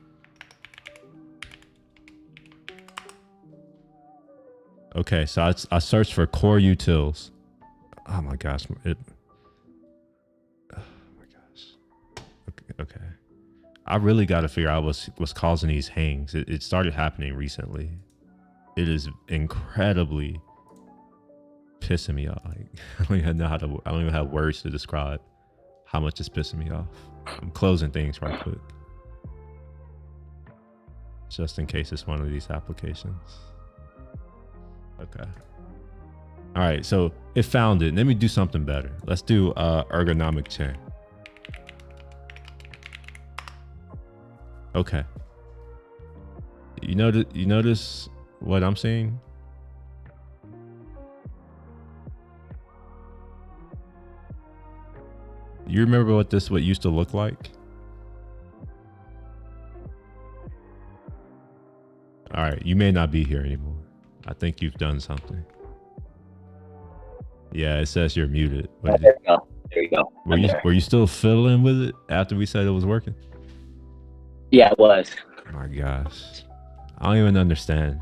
Okay, so I searched for core utils. Oh my gosh, oh my gosh. Okay. I really got to figure out what's causing these hangs. It started happening recently. It is incredibly pissing me off. Like, I don't even have words to describe how much it's pissing me off. I'm closing things right quick, just in case it's one of these applications. Okay. All right, so it found it. Let me do something better. Let's do ergonomic chair. Okay. You notice what I'm seeing? You remember what used to look like? All right, you may not be here anymore. I think you've done something. Yeah, it says you're muted. There you go. There you go. Were you still fiddling with it after we said it was working? Yeah, it was. Oh my gosh. I don't even understand.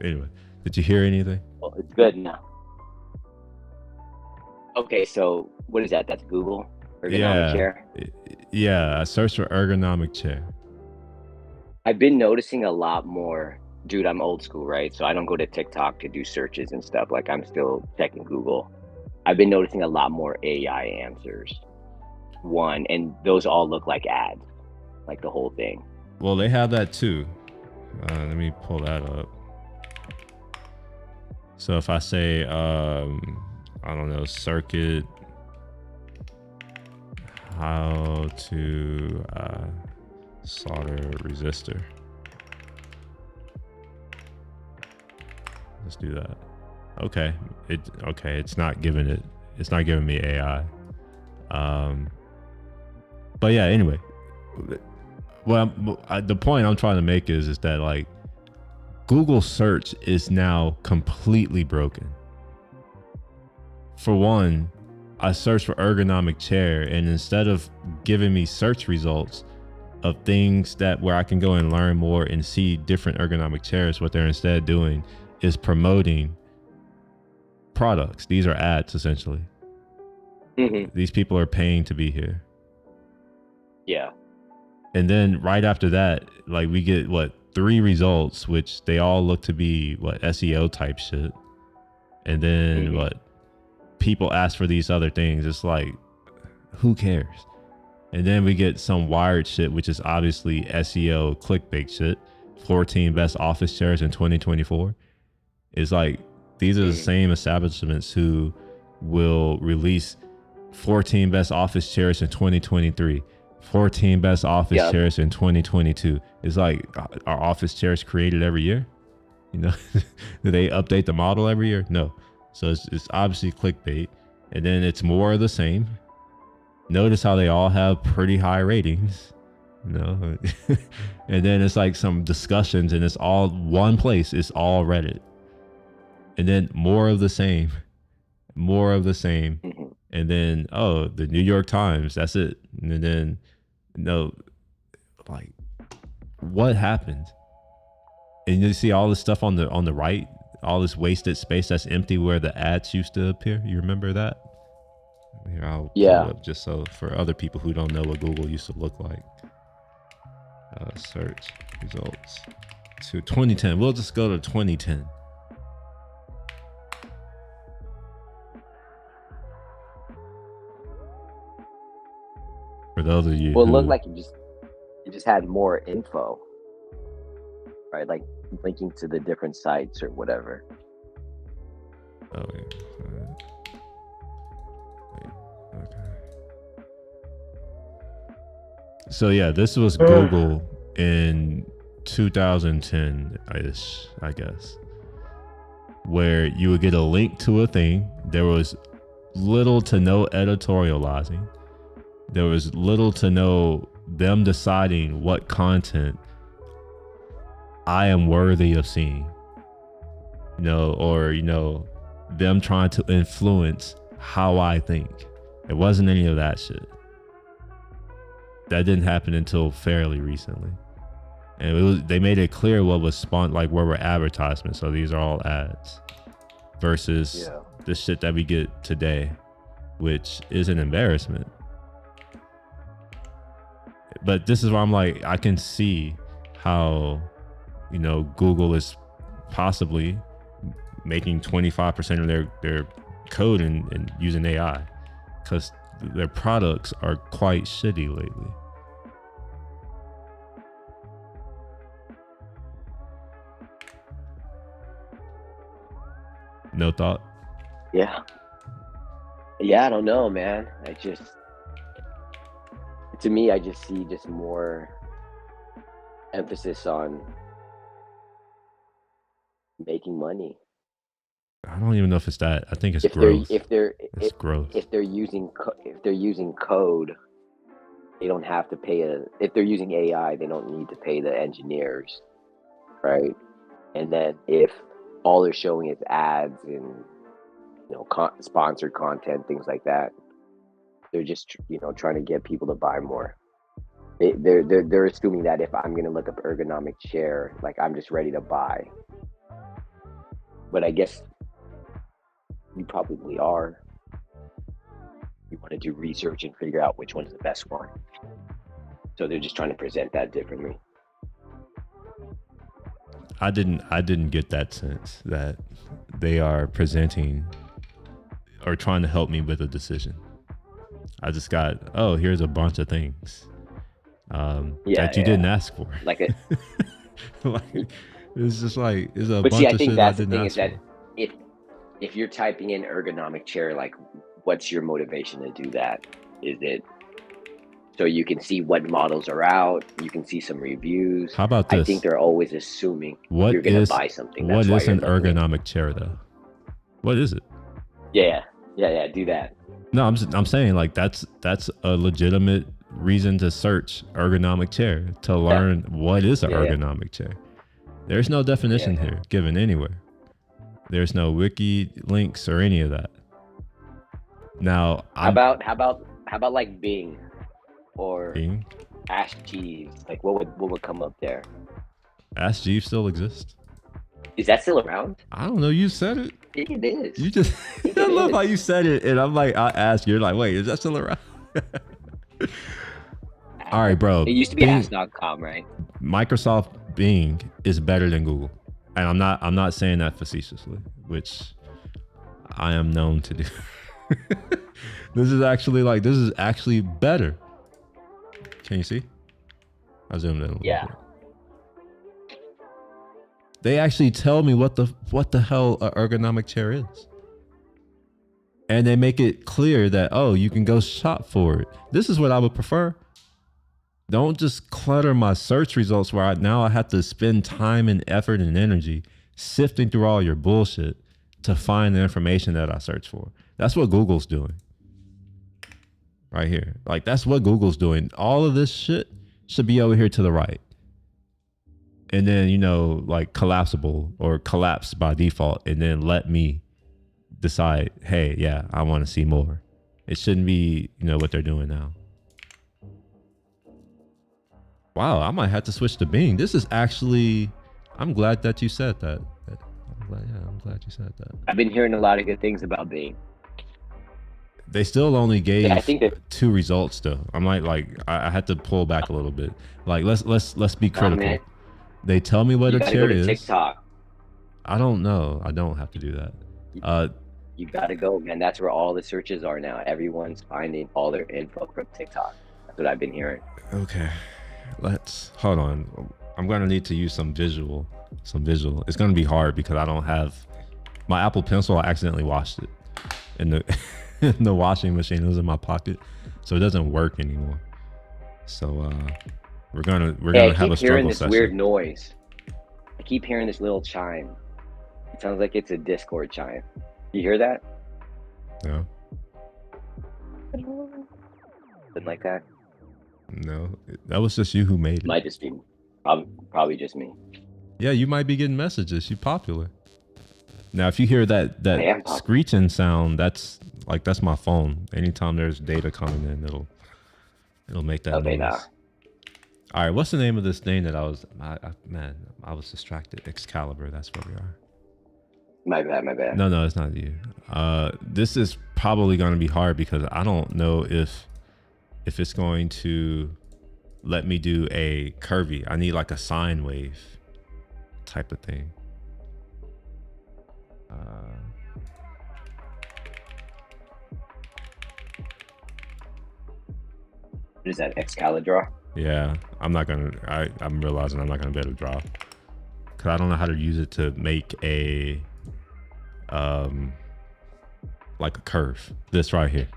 Anyway, did you hear anything? Well, it's good now. Okay, so what is that? That's Google? Ergonomic chair? Yeah, I searched for ergonomic chair. I've been noticing a lot more. Dude, I'm old school, right? So I don't go to TikTok to do searches and stuff. Like, I'm still checking Google. I've been noticing a lot more AI answers. One, and those all look like ads, like the whole thing. Well, they have that too. Let me pull that up. So if I say, I don't know, circuit, how to solder resistor. Let's do that. Okay. It's not giving me AI. But yeah, anyway. Well, the point I'm trying to make is that, like, Google search is now completely broken. For one, I searched for ergonomic chair, and instead of giving me search results of things where I can go and learn more and see different ergonomic chairs, what they're instead doing is promoting products. These are ads, essentially. Mm-hmm. These people are paying to be here. Yeah. And then right after that, like, we get 3 results, which they all look to be SEO type shit. And then people ask for these other things. It's like, who cares? And then we get some Wired shit, which is obviously SEO clickbait shit. 14 best office chairs in 2024. It's like, these are the same establishments who will release 14 best office chairs in 2023, 14 best office chairs in 2022. It's like, are office chairs created every year? You know, do they update the model every year? No. So it's obviously clickbait. And then it's more of the same. Notice how they all have pretty high ratings, you know? And then it's like some discussions, and it's all one place. It's all Reddit. And then more of the same. And then, the New York Times, that's it. And then, like, what happened? And you see all this stuff on the right, all this wasted space that's empty where the ads used to appear. You remember that? Here, I'll pull it up just so for other people who don't know what Google used to look like. Search results to 2010. We'll just go to 2010. For those of you it looked like you just had more info, right? Like linking to the different sites or whatever. Oh yeah. Wait. Okay. So yeah, this was Google in 2010-ish, I guess. where you would get a link to a thing. There was little to no editorializing. There was little to no them deciding what content I am worthy of seeing, or them trying to influence how I think. It wasn't any of that shit. That didn't happen until fairly recently, and they made it clear what was where were advertisements. So these are all ads versus the shit that we get today, which is an embarrassment. But this is why I'm like, I can see how, Google is possibly making 25% of their code and using AI, because their products are quite shitty lately. No thought? Yeah, I don't know, man. To me, I just see just more emphasis on making money. I don't even know if it's that. I think it's growth. It's growth. If they're using code, they don't have to pay if they're using AI, they don't need to pay the engineers, right? And then if all they're showing is ads and sponsored content, things like that, they're just trying to get people to buy more. They're assuming that if I'm going to look up ergonomic chair, like I'm just ready to buy. But I guess you probably are. You want to do research and figure out which one's the best one. So they're just trying to present that differently. I didn't get that sense that they are presenting or trying to help me with a decision. I just got, here's a bunch of things that you didn't ask for. Like it. It's just like, it's a but bunch see, I of think shit that's I the didn't thing ask is that for. if you're typing in ergonomic chair, like what's your motivation to do that? Is it so you can see what models are out? You can see some reviews. How about this? I think they're always assuming you're going to buy something. What is an ergonomic chair though? What is it? Yeah. Do that. No, I'm saying like that's a legitimate reason to search ergonomic chair to learn what is an ergonomic chair. There's no definition here given anywhere. There's no wiki links or any of that. Now, how about like Bing or Bing? Ask Jeeves? Like what would come up there? Ask Jeeves still exists? Is that still around? I don't know. You said it. It is. You just I love how you said it, and I'm like, I ask you, you're like, wait, is that still around? All right, bro. It used to be Ask.com, right? Microsoft Bing is better than Google, and I'm not saying that facetiously, which I am known to do. This is actually better. Can you see? I zoomed in a little bit. They actually tell me what the hell an ergonomic chair is. And they make it clear that, you can go shop for it. This is what I would prefer. Don't just clutter my search results where I have to spend time and effort and energy sifting through all your bullshit to find the information that I search for. That's what Google's doing. Right here. Like, that's what Google's doing. All of this shit should be over here to the right. And then, like collapsible or collapse by default, and then let me decide, hey, yeah, I want to see more. It shouldn't be, what they're doing now. Wow, I might have to switch to Bing. This is actually, I'm glad that you said that. I'm glad you said that. I've been hearing a lot of good things about Bing. They still only gave I think that 2 results though. I might I had to pull back a little bit. Like, let's be critical. They tell me what a chair is. TikTok. I don't know. I don't have to do that. You gotta go, man. That's where all the searches are now. Everyone's finding all their info from TikTok. That's what I've been hearing. Okay, hold on. I'm gonna need to use some visual. It's gonna be hard because I don't have my Apple Pencil. I accidentally washed it in the in the washing machine. It was in my pocket, so it doesn't work anymore. So we're gonna have a struggle session. I keep hearing this weird noise. I keep hearing this little chime. It sounds like it's a Discord chime. You hear that? No, Something like that. no, that was just you who made it. Might just be, probably just me. Yeah, you might be getting messages. You popular. Now, if you hear I am that popular. screeching sound, that's my phone. Anytime there's data coming in, it'll make that Okay, noise. nah. All right, what's the name of this thing that I was distracted. Excalibur. That's where we are. My bad. No, it's not you. This is probably going to be hard because I don't know if it's going to let me do a curvy. I need like a sine wave type of thing. What is that? Excalibur? Yeah, I'm realizing I'm not gonna be able to draw because I don't know how to use it to make a like a curve. This right here.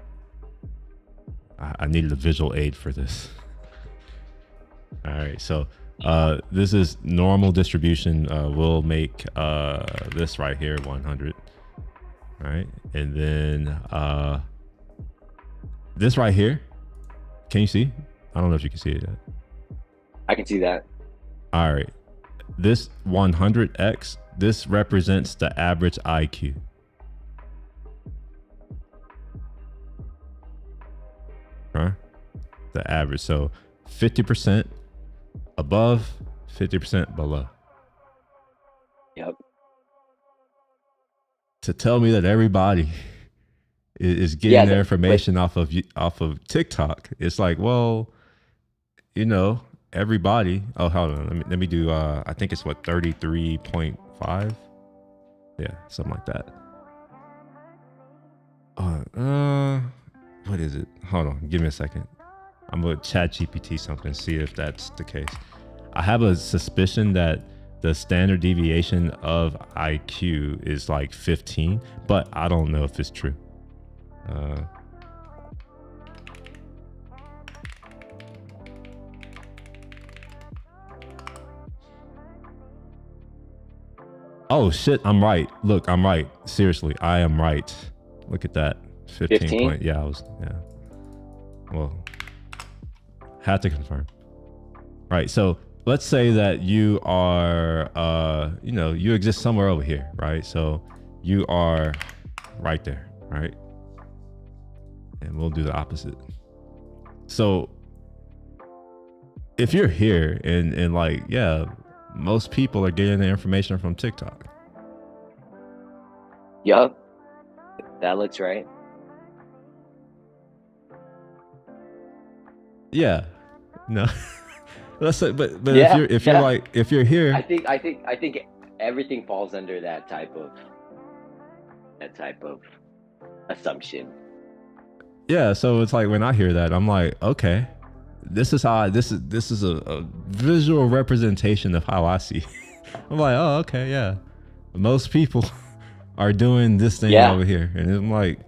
I needed a visual aid for this. All right, so this is normal distribution. We'll make this right here 100. All right, and then this right here. Can you see? I don't know if you can see it yet. I can see that. All right, this 100x. This represents the average IQ. Right? The average. So 50% above, 50% below. Yep. To tell me that everybody is getting Yeah, their but- information off of TikTok, it's like, well, you know, everybody. Oh, hold on. Let me do. I think it's what 33.5. Yeah, something like that. What is it? Hold on, give me a second. I'm gonna chat GPT something, see if that's the case. I have a suspicion that the standard deviation of IQ is like 15, but I don't know if it's true. Oh shit, I'm right. Look, I'm right. Seriously, I am right. Look at that. 15 point. Yeah, yeah. Well, had to confirm. Right. So let's say that you are, you exist somewhere over here, right? So you are right there, right? And we'll do the opposite. So if you're here and like, yeah, most people are getting their information from TikTok. Yup. That looks right. Yeah. No. Let's say, but Yeah, if yeah. you're like, if you're here, I think everything falls under that type of assumption. yeah. So it's like when I hear that, I'm like, okay, this is a visual representation of how I see. I'm like, oh, okay, yeah. Most people are doing this thing Yeah. over here, and I'm like,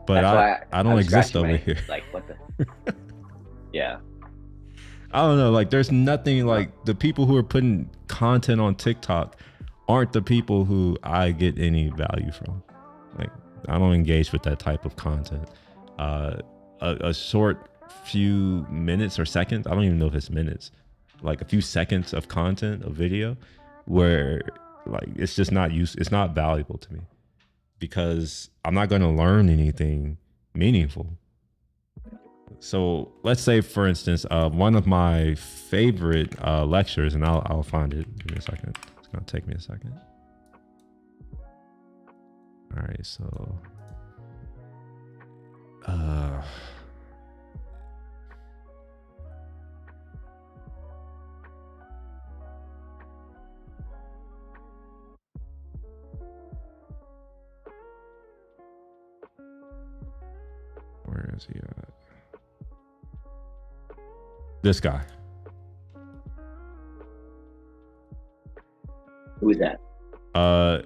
but That's why I don't I'm exist scratching over my- here. Like what the? Yeah. I don't know. Like, there's nothing like the people who are putting content on TikTok aren't the people who I get any value from. Like, I don't engage with that type of content. A short few minutes or seconds, I don't even know if it's minutes, like a few seconds of content, of video, where like it's just not it's not valuable to me because I'm not going to learn anything meaningful. So let's say, for instance, one of my favorite lectures, and I'll find it. Give me a second. It's gonna take me a second. All right, so where is he at? This guy. Who is that?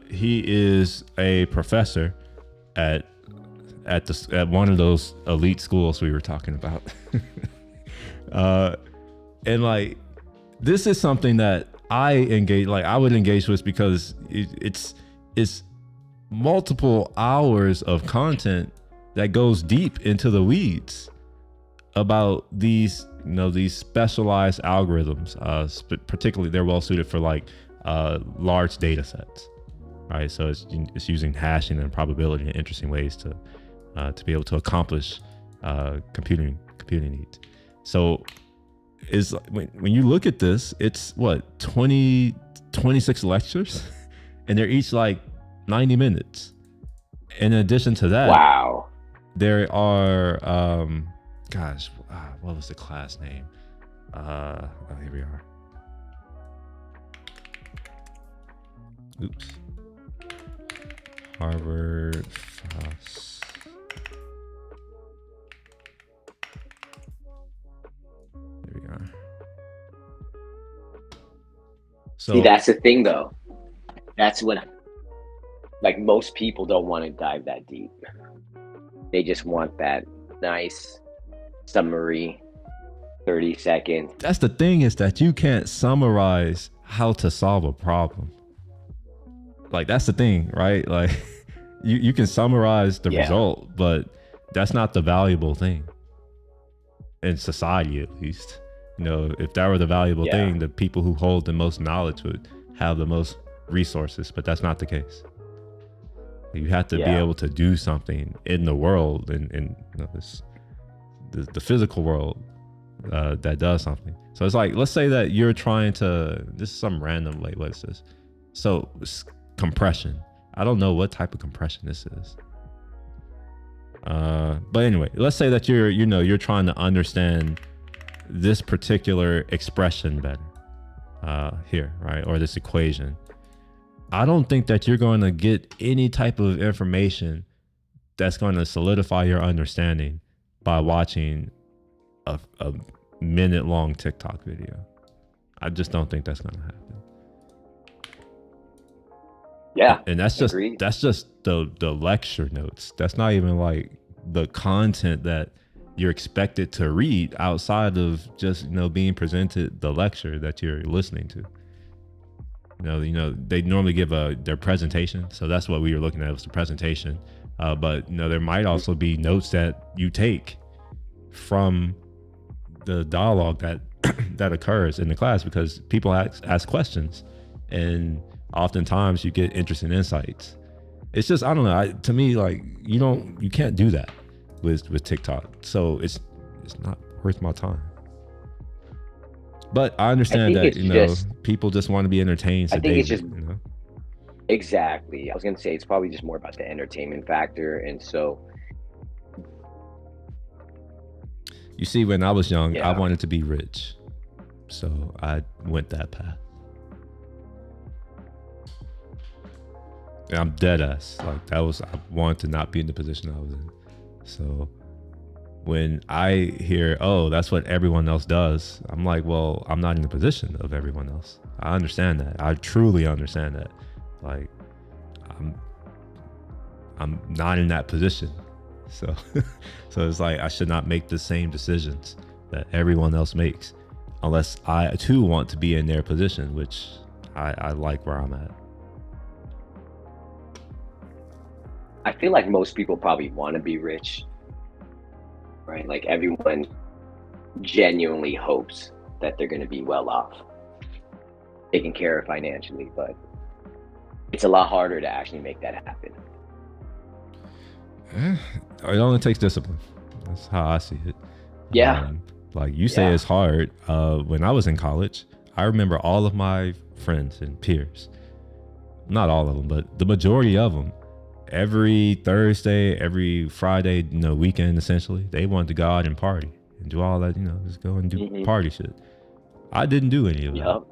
He is a professor at one of those elite schools we were talking about. And like, this is something that I would engage with because it's multiple hours of content that goes deep into the weeds about these, these specialized algorithms. Particularly, they're well suited for like large data sets, right? So it's using hashing and probability in interesting ways to be able to accomplish computing needs. So is when you look at this, it's what, 26 lectures, and they're each like 90 minutes. In addition to that, wow, there are what was the class name? Here we are. Oops. Harvard FOSS. There we are. So see, that's the thing though. That's when, like, most people don't want to dive that deep. They just want that nice summary, 30 seconds. That's the thing, is that you can't summarize how to solve a problem. Like, that's the thing, right? Like, you can summarize the result, but that's not the valuable thing in society, at least. If that were the valuable thing, the people who hold the most knowledge would have the most resources, but that's not the case. You have to be able to do something in the world, in the physical world, that does something. So it's like, let's say that you're trying to, this is some random, like, what is this? So compression. I don't know what type of compression this is. But anyway, let's say that you're trying to understand this particular expression better, here, right? Or this equation. I don't think that you're going to get any type of information that's going to solidify your understanding by watching a minute-long TikTok video. I just don't think that's going to happen. Yeah, and that's just the lecture notes. That's not even like the content that you're expected to read outside of just being presented the lecture that you're listening to. They normally give their presentation, so that's what we were looking at, was the presentation. But there might also be notes that you take from the dialogue that occurs in the class, because people ask questions, and oftentimes you get interesting insights. It's just, I don't know. To me, like, you can't do that with TikTok. So it's not worth my time. But I understand that people just want to be entertained. I think it's just exactly. I was gonna say it's probably just more about the entertainment factor, and so. You see, when I was young, I wanted to be rich, so I went that path. And I'm dead ass. Like, I wanted to not be in the position I was in. So when I hear, oh, that's what everyone else does, I'm like, well, I'm not in the position of everyone else. I understand that. I truly understand that. Like, I'm not in that position. So it's like, I should not make the same decisions that everyone else makes, unless I too want to be in their position, which I like where I'm at. I feel like most people probably want to be rich, right? Like, everyone genuinely hopes that they're going to be well off, taken care of financially, but it's a lot harder to actually make that happen. It only takes discipline. That's how I see it. Yeah. Like you say, it's hard. When I was in college, I remember all of my friends and peers, not all of them, but the majority of them, every Thursday, every Friday, weekend, essentially, they wanted to go out and party and do all that, just go and do party shit. I didn't do any of that.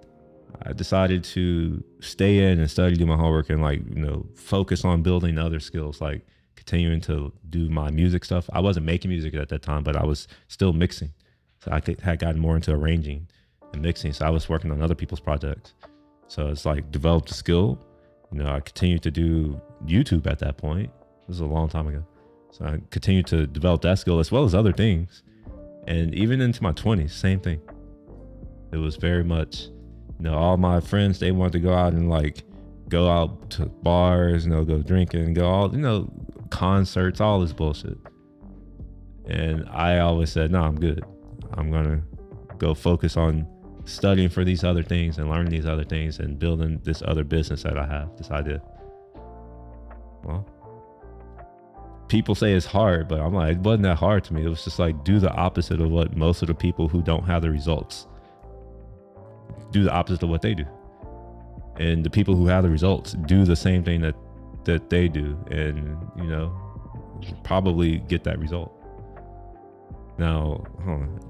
I decided to stay in and study, do my homework, and focus on building other skills, like continuing to do my music stuff. I wasn't making music at that time, but I was still mixing. So I had gotten more into arranging and mixing. So I was working on other people's projects. So it's like developed a skill. I continued to do YouTube at that point. This was a long time ago. So I continued to develop that skill as well as other things. And even into my 20s, same thing. It was very much, all my friends, they wanted to go out and go out to bars, go drinking, go all, concerts, all this bullshit. And I always said, no, I'm good. I'm going to go focus on studying for these other things and learning these other things and building this other business that I have, this idea. Well, people say it's hard, but I'm like, it wasn't that hard to me. It was just like, do the opposite of what most of the people who don't have the results do, the opposite of what they do. And the people who have the results do the same thing that they do, and probably get that result. Now,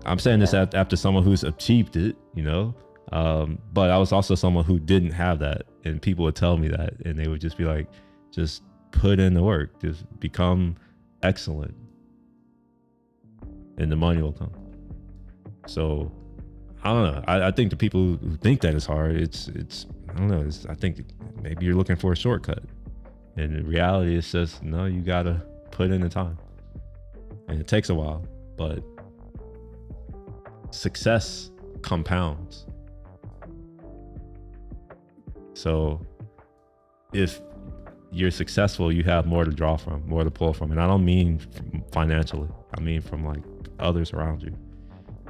I'm saying this after someone who's achieved it, but I was also someone who didn't have that, and people would tell me that, and they would just be like, just put in the work, just become excellent, and the money will come. So I don't know. I think the people who think that it's hard, it's I don't know. I think maybe you're looking for a shortcut, and in reality, it's just, no, you gotta put in the time, and it takes a while. But success compounds. So if you're successful, you have more to draw from, more to pull from. And I don't mean financially. I mean from like others around you.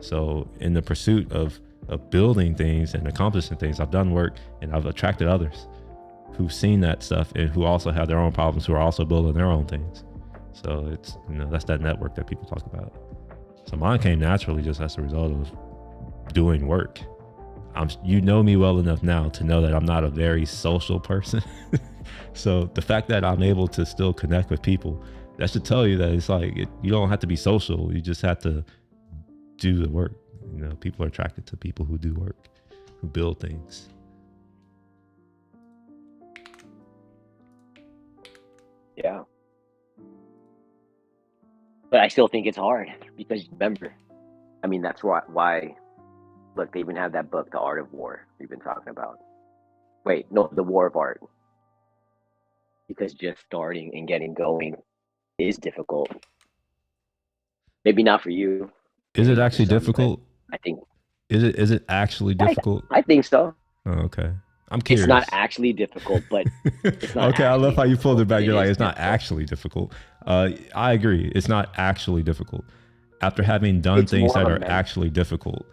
So in the pursuit of building things and accomplishing things, I've done work and I've attracted others who've seen that stuff and who also have their own problems, who are also building their own things. So it's, that's that network that people talk about. So mine came naturally just as a result of doing work. You know me well enough now to know that I'm not a very social person. So the fact that I'm able to still connect with people, that should tell you that it's like, you don't have to be social. You just have to do the work. People are attracted to people who do work, who build things. Yeah. But I still think it's hard because remember, that's why, look, they even have that book, The Art of War, we've been talking about. Wait, no, The War of Art. Because just starting and getting going is difficult. Maybe not for you. Is it actually difficult? I think. Is it actually difficult? I think so. Oh, okay. I'm curious. It's not actually difficult, but it's not. Okay, I love how you pulled it back. You're like, it's difficult. not actually difficult. I agree. It's not actually difficult. After having done things that are actually difficult,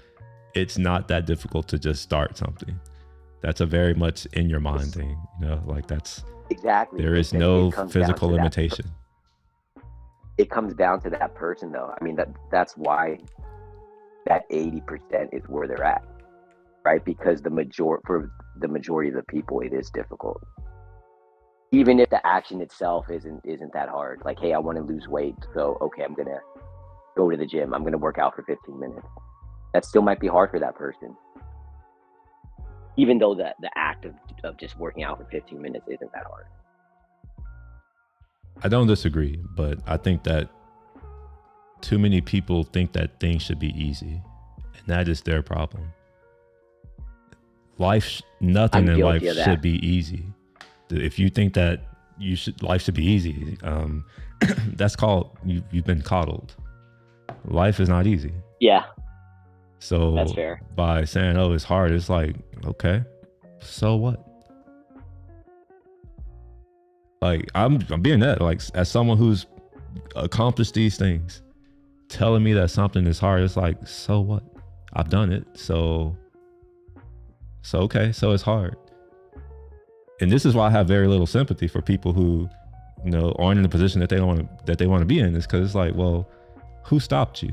it's not that difficult to just start something. That's a very much in your mind thing. Like that's exactly. There is no physical limitation. It comes down to that person, though. That's why that 80% is where they're at, right? Because for the majority of the people, it is difficult. Even if the action itself isn't that hard. Like, hey, I want to lose weight, so okay, I'm gonna go to the gym. I'm gonna work out for 15 minutes. That still might be hard for that person, even though the act of just working out for 15 minutes isn't that hard. I don't disagree, but I think that too many people think that things should be easy, and that is their problem. Nothing in life should be easy. If you think that life should be easy, that's called you've been coddled. Life is not easy. Yeah. So that's fair. By saying, oh, it's hard, it's like, okay, so what? Like I'm being that, like, as someone who's accomplished these things, telling me that something is hard, it's like, so what? I've done it. So okay, so it's hard. And this is why I have very little sympathy for people who, aren't in the position that they want to be in, is because it's like, well, who stopped you?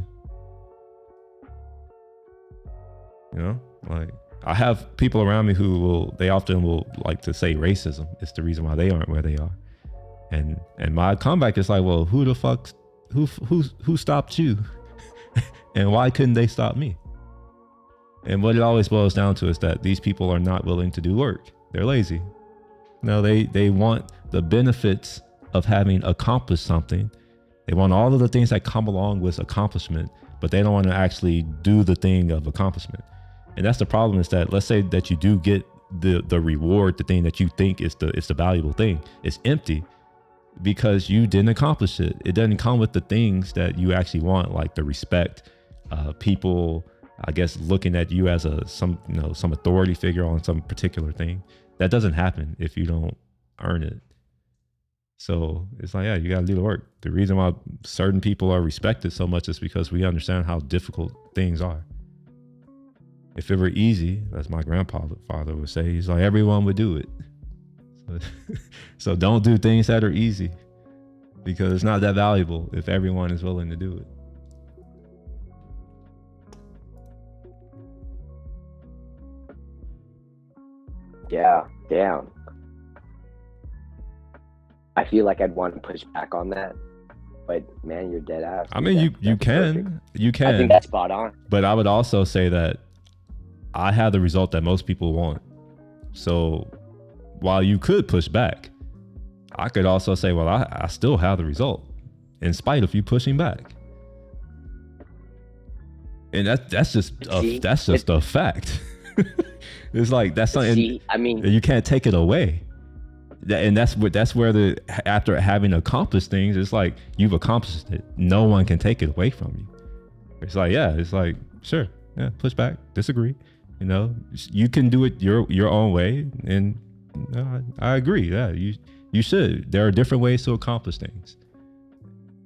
Like I have people around me who they often will like to say racism is the reason why they aren't where they are. And my comeback is like, well, who the fuck, who stopped you? And why couldn't they stop me? And what it always boils down to is that these people are not willing to do work. They're lazy. No, they want the benefits of having accomplished something. They want all of the things that come along with accomplishment, but they don't want to actually do the thing of accomplishment. And that's the problem, is that let's say that you do get the reward, the thing that you think is the valuable thing. It's empty because you didn't accomplish it. It doesn't come with the things that you actually want, like the respect, people, I guess, looking at you as some authority figure on some particular thing. That doesn't happen if you don't earn it. So it's like, yeah, you got to do the work. The reason why certain people are respected so much is because we understand how difficult things are. If it were easy, as my grandfather would say, he's like, everyone would do it. So don't do things that are easy, because it's not that valuable if everyone is willing to do it. Yeah, damn. I feel like I'd want to push back on that, but man, you're dead ass. I mean, you That's perfect. can, I think that's spot on. but I would also say that I have the result that most people want. So while you could push back, I could also say, well, I still have the result in spite of you pushing back. And that's just a fact. It's like, that's something. See, I mean, you can't take it away. And that's where after having accomplished things, it's like you've accomplished it. No one can take it away from you. It's like, yeah, it's like, sure, yeah, push back, disagree. You know, you can do it your own way, and I agree. Yeah, you should. There are different ways to accomplish things,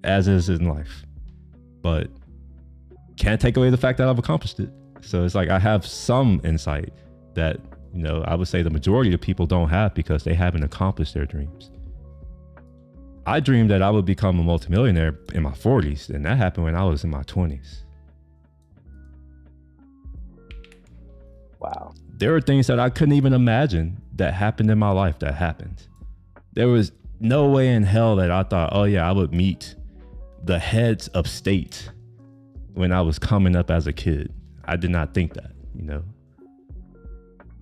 as is in life, but can't take away the fact that I've accomplished it. So it's like I have some insight that, you know, I would say the majority of people don't have, because they haven't accomplished their dreams. I dreamed that I would become a multimillionaire in my 40s, and that happened when I was in my 20s. wow. There were things that I couldn't even imagine that happened in my life that happened. There was no way in hell that I thought, oh yeah, I would meet the heads of state when I was coming up as a kid. I did not think that, you know.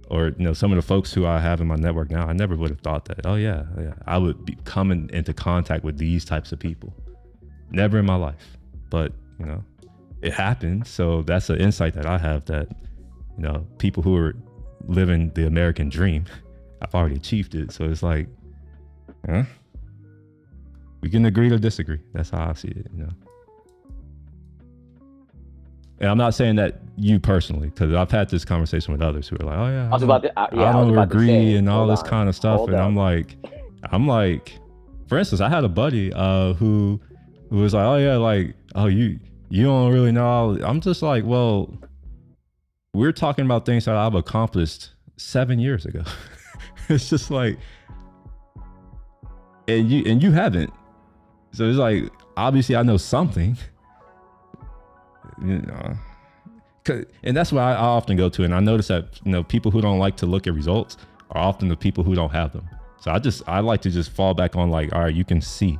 Or, you know, some of the folks who I have in my network now, I never would have thought that, oh yeah, I would be coming into contact with these types of people. Never in my life. But, you know, it happened. So that's an insight that I have, that, you know, people who are living the American dream, I've already achieved it. So it's like, we can agree to disagree. That's how I see it, you know. And I'm not saying that you personally, because I've had this conversation with others who are like, oh yeah, I don't agree and all this kind of stuff. And I'm like, for instance, I had a buddy who was like, oh yeah, like, oh, you don't really know. I'm just like, well, we're talking about things that I've accomplished 7 years ago. It's just like, and you haven't. So it's like, obviously I know something. You know, and that's what I often go to. And I notice that, you know, people who don't like to look at results are often the people who don't have them. So I like to just fall back on, like, all right, you can see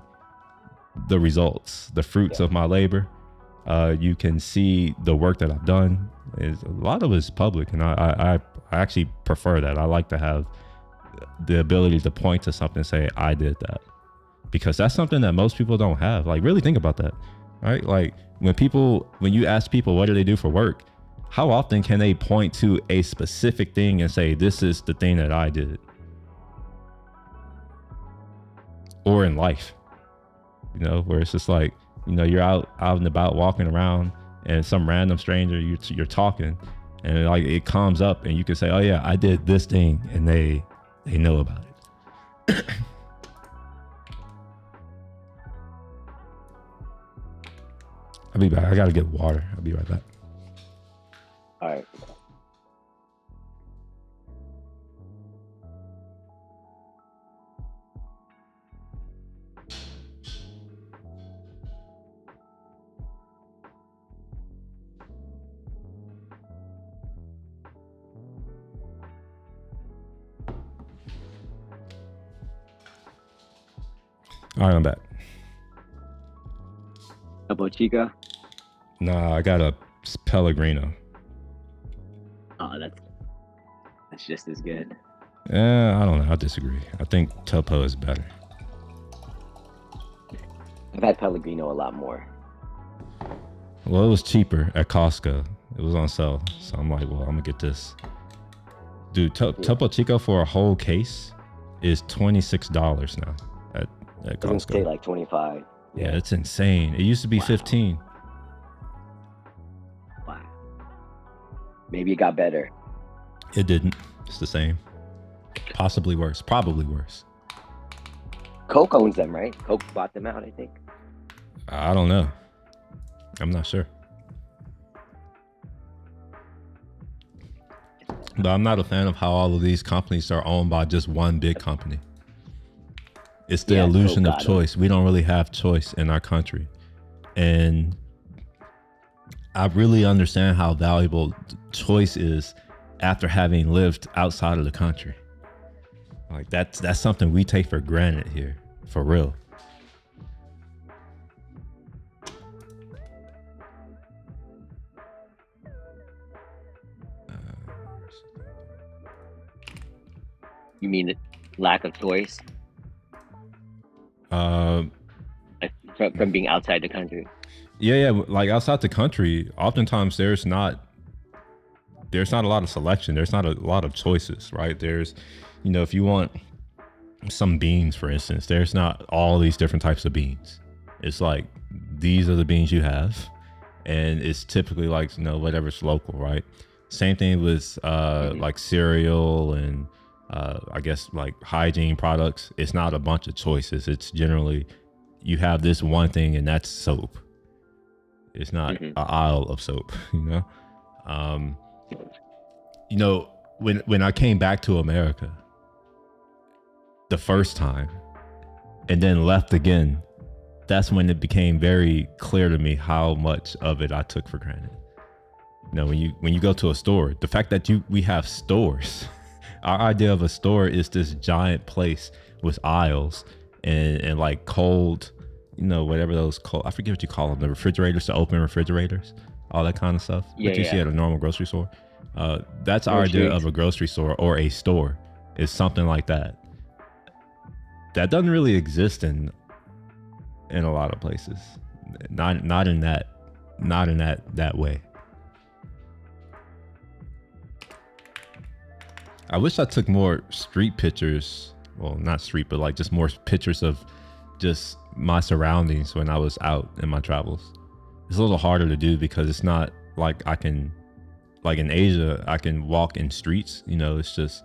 the results, the fruits of my labor. You can see the work that I've done. A lot of it is public, and I actually prefer that. I like to have the ability to point to something and say, I did that, because that's something that most people don't have. Like, really think about that, right? Like, when you ask people what do they do for work, how often can they point to a specific thing and say, this is the thing that I did? Or in life, you know, where it's just like, you know, you're out and about walking around, and some random stranger, you're talking, and like it comes up and you can say, oh yeah, I did this thing, and they know about it. I'll be back. I gotta get water. I'll be right back. All right. All right, I'm back. Topo Chico? Nah, I got a Pellegrino. Oh, that's just as good. Yeah, I don't know. I disagree. I think Topo is better. I've had Pellegrino a lot more. Well, it was cheaper at Costco. It was on sale. So I'm like, well, I'm gonna get this. Dude, Topo Chico for a whole case is $26 now at Costco. I was gonna say like 25. Yeah, it's insane. It used to be 15. Wow. Maybe it got better. It didn't. It's the same. Possibly worse. Probably worse. Coke owns them, right? Coke bought them out, I think. I don't know. I'm not sure. But I'm not a fan of how all of these companies are owned by just one big company. It's the illusion of choice. We don't really have choice in our country. And I really understand how valuable choice is after having lived outside of the country. Like that's something we take for granted here, for real. You mean lack of choice? From being outside the country. Yeah. Like outside the country, oftentimes there's not a lot of selection. There's not a lot of choices, right? There's, if you want some beans, for instance, there's not all these different types of beans. It's like, these are the beans you have. And it's typically like, whatever's local, right? Same thing with like cereal and I guess like hygiene products. It's not a bunch of choices. It's generally, you have this one thing and that's soap. It's not an aisle of soap, when I came back to America the first time and then left again, that's when it became very clear to me how much of it I took for granted. When you go to a store, the fact that we have stores, our idea of a store is this giant place with aisles and like cold, whatever those cold, I forget what you call them, the refrigerators, the open refrigerators, all that kind of stuff. What you see at a normal grocery store. That's our idea of a grocery store or a store, is something like that. That doesn't really exist in a lot of places. Not in that way. I wish I took more street pictures. Well, not street, but like just more pictures of just my surroundings when I was out in my travels. It's a little harder to do because it's not like I can, like in Asia, I can walk in streets. It's just,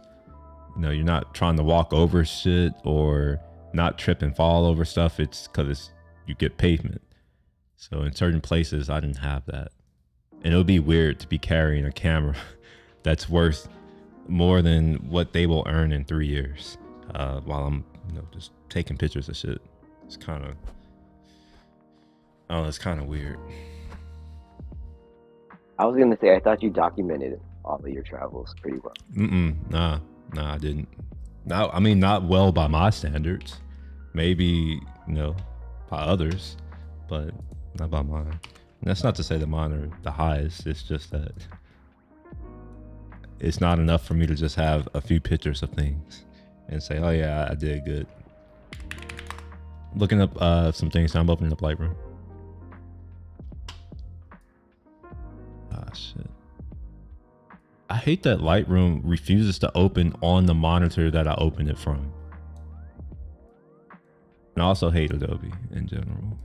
you're not trying to walk over shit or not trip and fall over stuff. It's because you get pavement. So in certain places, I didn't have that. And it would be weird to be carrying a camera that's worth more than what they will earn in 3 years while I'm just taking pictures of shit. It's kind of, it's kind of weird. I was gonna say, I thought you documented all of your travels pretty well. Nah, I didn't. No, I mean, not well by my standards. Maybe, by others, but not by mine. And that's not to say that mine are the highest. It's just that it's not enough for me to just have a few pictures of things and say, oh yeah, I did good. Looking up some things. I'm opening up Lightroom. Ah, shit. I hate that Lightroom refuses to open on the monitor that I open it from. And I also hate Adobe in general.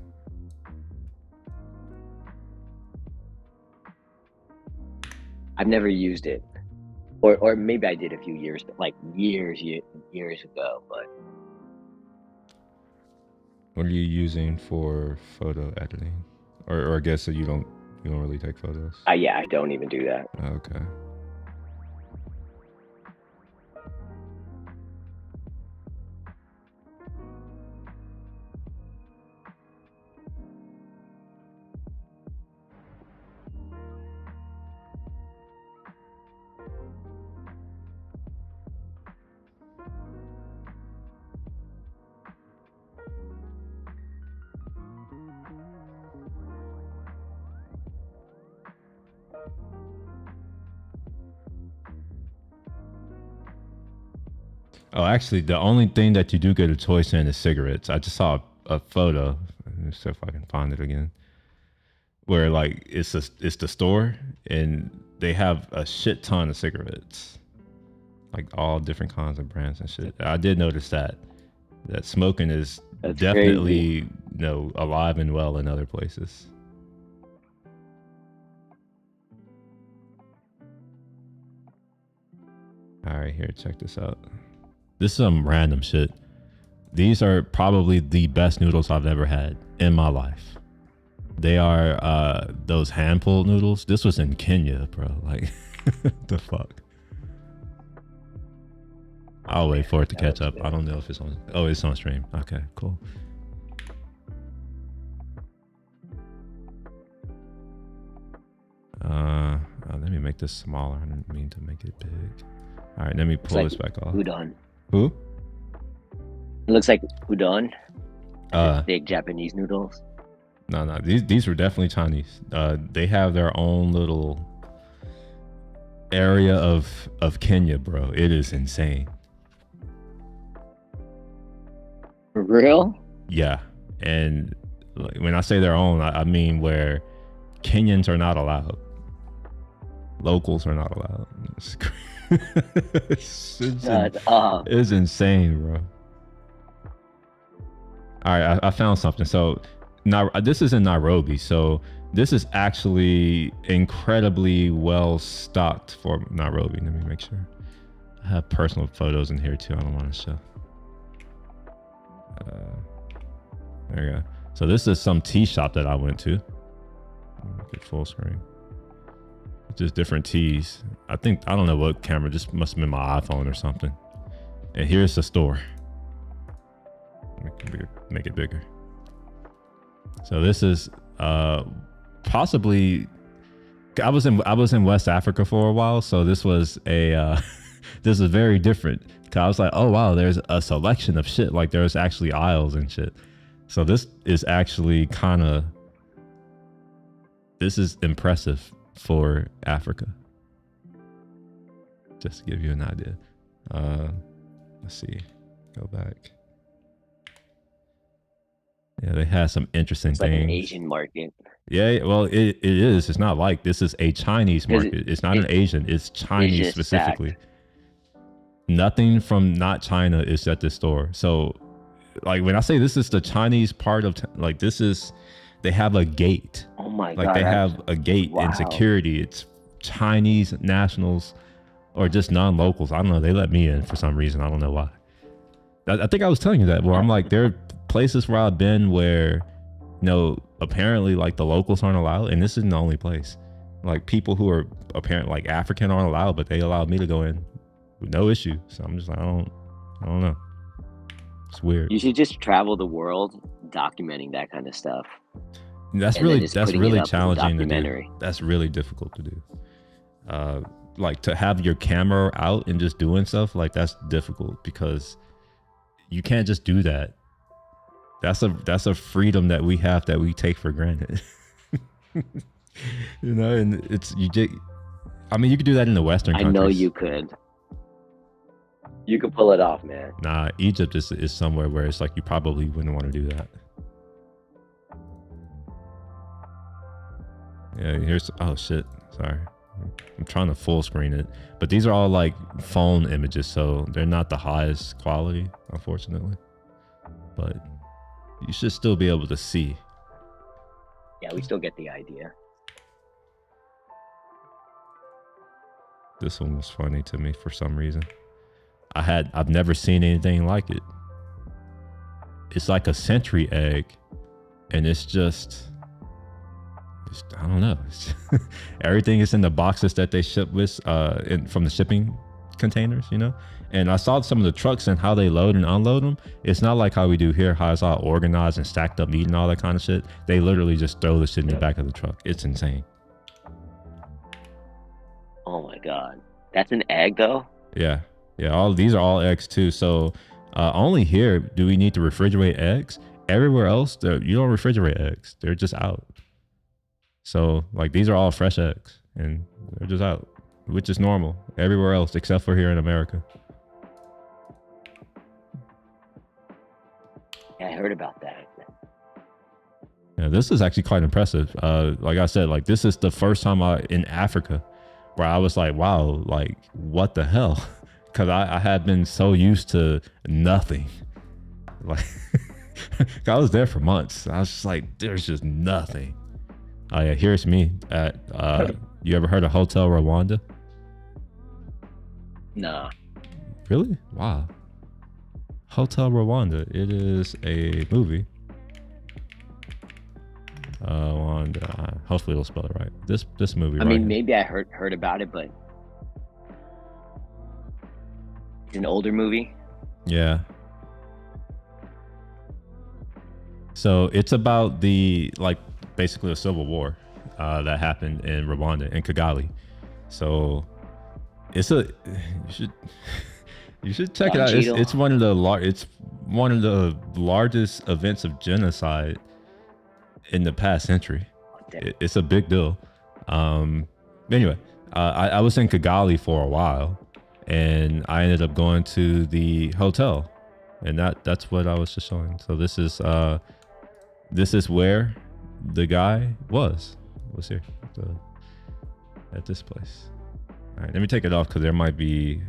I've never used it. Or maybe I did a few years, like years ago, but. What are you using for photo editing? Or I guess that you don't really take photos? Yeah, I don't even do that. Okay. Oh, actually, the only thing that you do get a choice in is cigarettes. I just saw a photo. Let me see if I can find it again. Where like it's the store and they have a shit ton of cigarettes, like all different kinds of brands and shit. I did notice that smoking is definitely crazy. Alive and well in other places. All right, here, check this out. This is some random shit. These are probably the best noodles I've ever had in my life. They are those hand pulled noodles. This was in Kenya, bro. Like, the fuck. I'll wait for it to catch up. I don't know if it's on. Oh, it's on stream. Okay, cool. Let me make this smaller. I didn't mean to make it big. All right, let me pull this back off. Udon. Who? It looks like udon. Uh, Big Japanese noodles. No. These were definitely Chinese. They have their own little area of Kenya, bro. It is insane. For real? Yeah, and like, when I say their own, I mean where Kenyans are not allowed. Locals are not allowed. It's insane, bro. All right, I found something. So now this is in Nairobi. So this is actually incredibly well stocked for Nairobi. Let me make sure. I have personal photos in here too. I don't want to show. There you go. So this is some tea shop that I went to. Make it full screen. Just different teas. I don't know what camera. This must have been my iPhone or something. And here's the store. Make it bigger. So this is possibly. I was in West Africa for a while, so this was a this is very different. Cause I was like, oh wow, there's a selection of shit. Like there's actually aisles and shit. So this is actually this is impressive for Africa. Just to give you an idea. Let's see. Go back. Yeah, they have some interesting things. Like an Asian market. Yeah, well, it is. It's not like this is a Chinese market. It's not an Asian. It's Chinese specifically. Stacked. Nothing from not China is at this store. So, like when I say this is the Chinese part of like this is, they have a gate. Oh my God! God! They have a gate and security. It's Chinese nationals or just non-locals. I don't know. They let me in for some reason. I don't know why. I think I was telling you that. Where I'm like, there are places where I've been where, apparently like the locals aren't allowed, and this isn't the only place. Like people who are apparently like African aren't allowed, but they allowed me to go in with no issue. So I'm just like, I don't know. It's weird. You should just travel the world documenting that kind of stuff. That's really challenging to do. That's really difficult to do. Like to have your camera out and just doing stuff like that's difficult because you can't just do that. That's a freedom that we have that we take for granted. And you could do that in the Western countries. I know you could. You could pull it off, man. Nah, Egypt is somewhere where it's like you probably wouldn't want to do that. Yeah, oh shit, sorry. I'm trying to full screen it, but these are all like phone images, so they're not the highest quality, unfortunately. But you should still be able to see. Yeah, we still get the idea. This one was funny to me for some reason. I've never seen anything like it. It's like a century egg, and it's I don't know. Everything is in the boxes that they ship with from the shipping containers, And I saw some of the trucks and how they load and unload them. It's not like how we do here, how it's all organized and stacked up meat and all that kind of shit. They literally just throw the shit in the back of the truck. It's insane. Oh my God. That's an egg though? Yeah. Yeah. These are all eggs too. So only here do we need to refrigerate eggs. Everywhere else, you don't refrigerate eggs. They're just out. So like these are all fresh eggs and they're just out, which is normal everywhere else except for here in America. Yeah, I heard about that. Yeah, this is actually quite impressive. Like I said, like this is the first time in Africa where I was like, wow, like what the hell? Because I had been so used to nothing. Like I was there for months. I was just like, there's just nothing. Oh yeah, here's me at you ever heard of Hotel Rwanda? No. Really? Wow. Hotel Rwanda. It is a movie. Rwanda. Hopefully it'll spell it right. This movie. I right mean, here. maybe I heard about it, but it's an older movie. Yeah. So it's about basically a civil war that happened in Rwanda, in Kigali. So you should check it out. It's one of the largest events of genocide in the past century. It's a big deal. Anyway, I was in Kigali for a while, and I ended up going to the hotel, and that's what I was just showing. So this is where the guy was here at this place. All right, let me take it off because there might be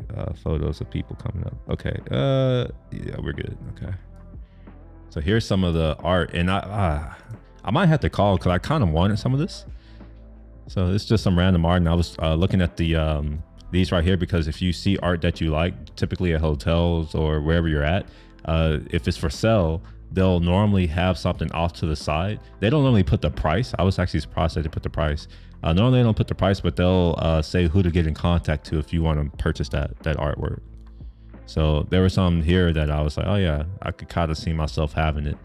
photos of people coming up. Okay, yeah, we're good. Okay, so here's some of the art, and I might have to call because I kind of wanted some of this. So it's just some random art, and I was looking at the these right here because if you see art that you like, typically at hotels or wherever you're at, if it's for sale, they'll normally have something off to the side. They don't normally put the price. I was actually surprised that they put the price. Normally they don't put the price, but they'll say who to get in contact to if you want to purchase that artwork. So there were some here that I was like, oh yeah, I could kind of see myself having it.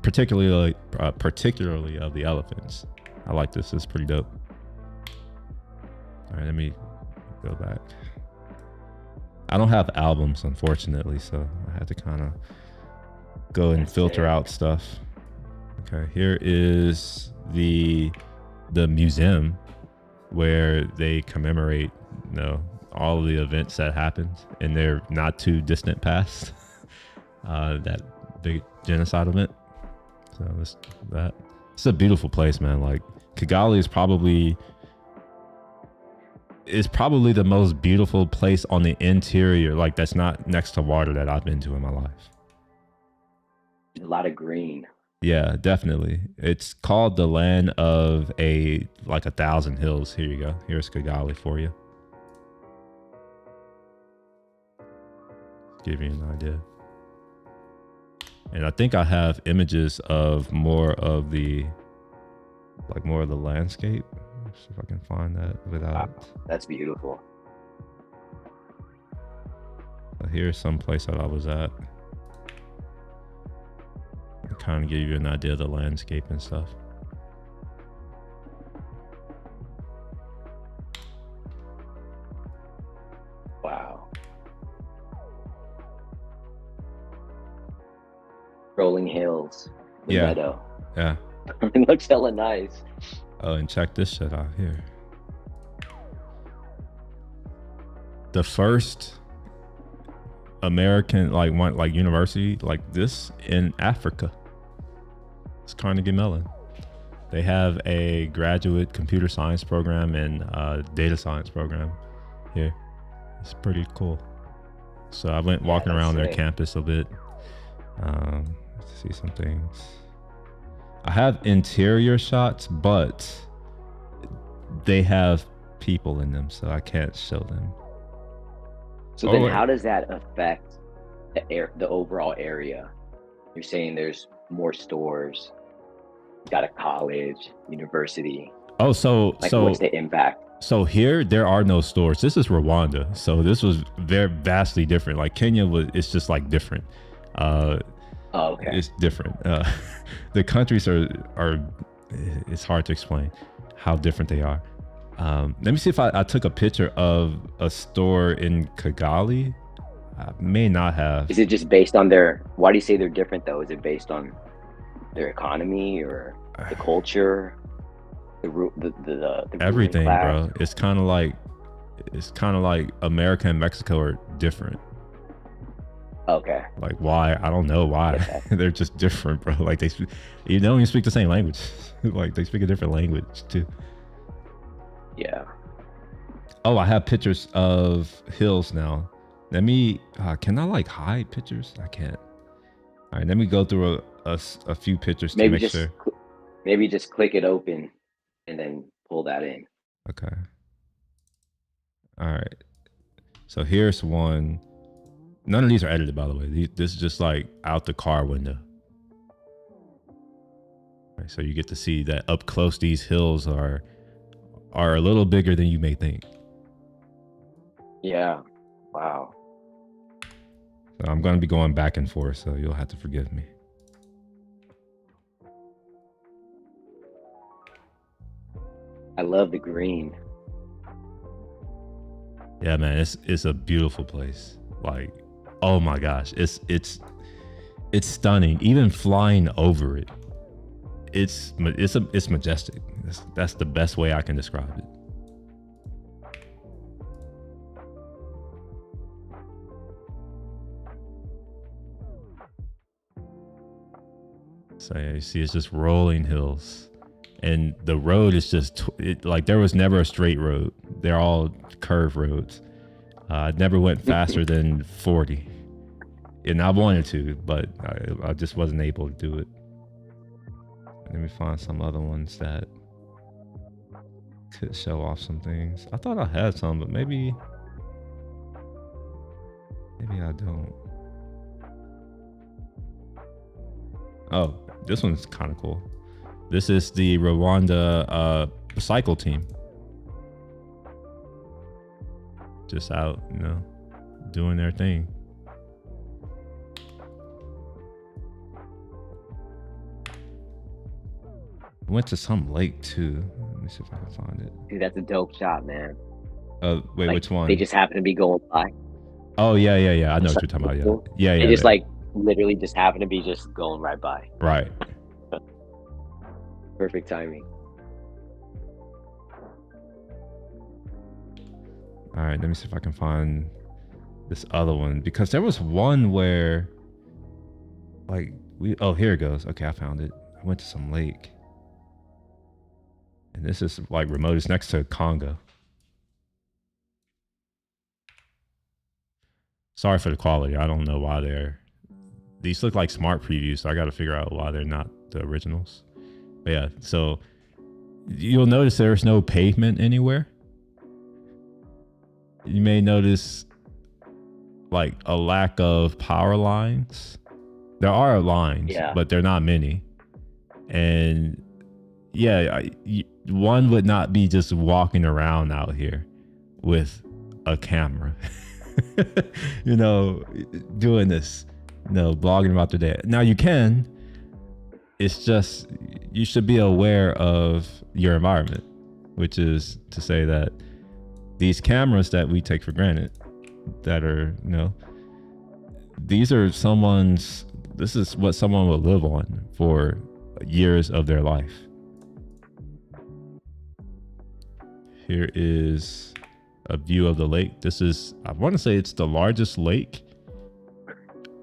Particularly of the elephants. I like this. It's pretty dope. All right, let me go back. I don't have albums, unfortunately, so I had to kind of go and filter out stuff. Okay, here is the museum where they commemorate, all of the events that happened in their not too distant past. That big genocide event. So it's a beautiful place, man. Like Kigali is probably the most beautiful place on the interior, like that's not next to water, that I've been to in my life. There's a lot of green. Yeah, definitely. It's called the land of 1,000 hills. Here you go. Here's Kigali for you. Give you an idea. And I think I have images of more of the landscape. Let's see if I can find that without. Wow, that's beautiful. So here's some place that I was at. Kind of give you an idea of the landscape and stuff. Wow. Rolling hills. The meadow. Yeah. It looks hella nice. Oh, and check this shit out here. The first American university like this in Africa. It's Carnegie Mellon. They have a graduate computer science program and data science program here. It's pretty cool. So I went walking around their campus a bit. Let's see some things. I have interior shots, but they have people in them, so I can't show them. So then how does that affect the overall area? You're saying there's more stores, you got a college, university. Oh, so what's the impact? So here there are no stores. This is Rwanda, so this was very vastly different. Like Kenya it's just like different. Oh, okay. It's different. The countries are. It's hard to explain how different they are. Let me see if I took a picture of a store in Kigali. I may not have. Is it just based on why do you say they're different though? Is it based on their economy or the culture, the everything, bro? It's kind of like America and Mexico are different. Okay. Like why? I don't know why. They're just different, bro. Like they don't even speak the same language. Like they speak a different language too. Yeah. Oh, I have pictures of hills now. Let me. Can I hide pictures? I can't. All right, let me go through a few pictures to make sure. Maybe just click it open and then pull that in. Okay. All right. So here's one None of these are edited, by the way. This is just like out the car window. Right, so you get to see that up close. These hills are a little bigger than you may think. Yeah. Wow. So I'm going to be going back and forth, so you'll have to forgive me. I love the green. Yeah, man, it's a beautiful place. Like, oh my gosh, it's stunning. Even flying over it, it's majestic. That's the best way I can describe it. So yeah, you see, it's just rolling hills, and the road is just like there was never a straight road. They're all curved roads. I never went faster than 40, and I wanted to, but I just wasn't able to do it. Let me find some other ones that could show off some things. I thought I had some, but maybe I don't. Oh, this one's kind of cool. This is the Rwanda cycle team. Just out, you know, doing their thing. Went to some lake too. Let me see if I can find it. Dude, that's a dope shot, man. Wait, Like, which one? They just happen to be going by. Oh yeah. I know what you're talking about. Yeah. They just like literally just happen to be just going right by. Right. Perfect timing. All right, let me see if I can find this other one, because there was one where like oh, here it goes. Okay, I found it. I went to some lake. And this is like remote. It's next to Congo. Sorry for the quality. I don't know why these look like smart previews, so I got to figure out why they're not the originals. But yeah, so you'll notice there's no pavement anywhere. You may notice like a lack of power lines. There are lines, but they're not many. And yeah, one would not be just walking around out here with a camera, you know, doing this, you know, blogging about the day. Now you can. It's just you should be aware of your environment, which is to say that these cameras that we take for granted, that are, you know, these are this is what someone will live on for years of their life. Here is a view of the lake. This is, I want to say it's the largest lake,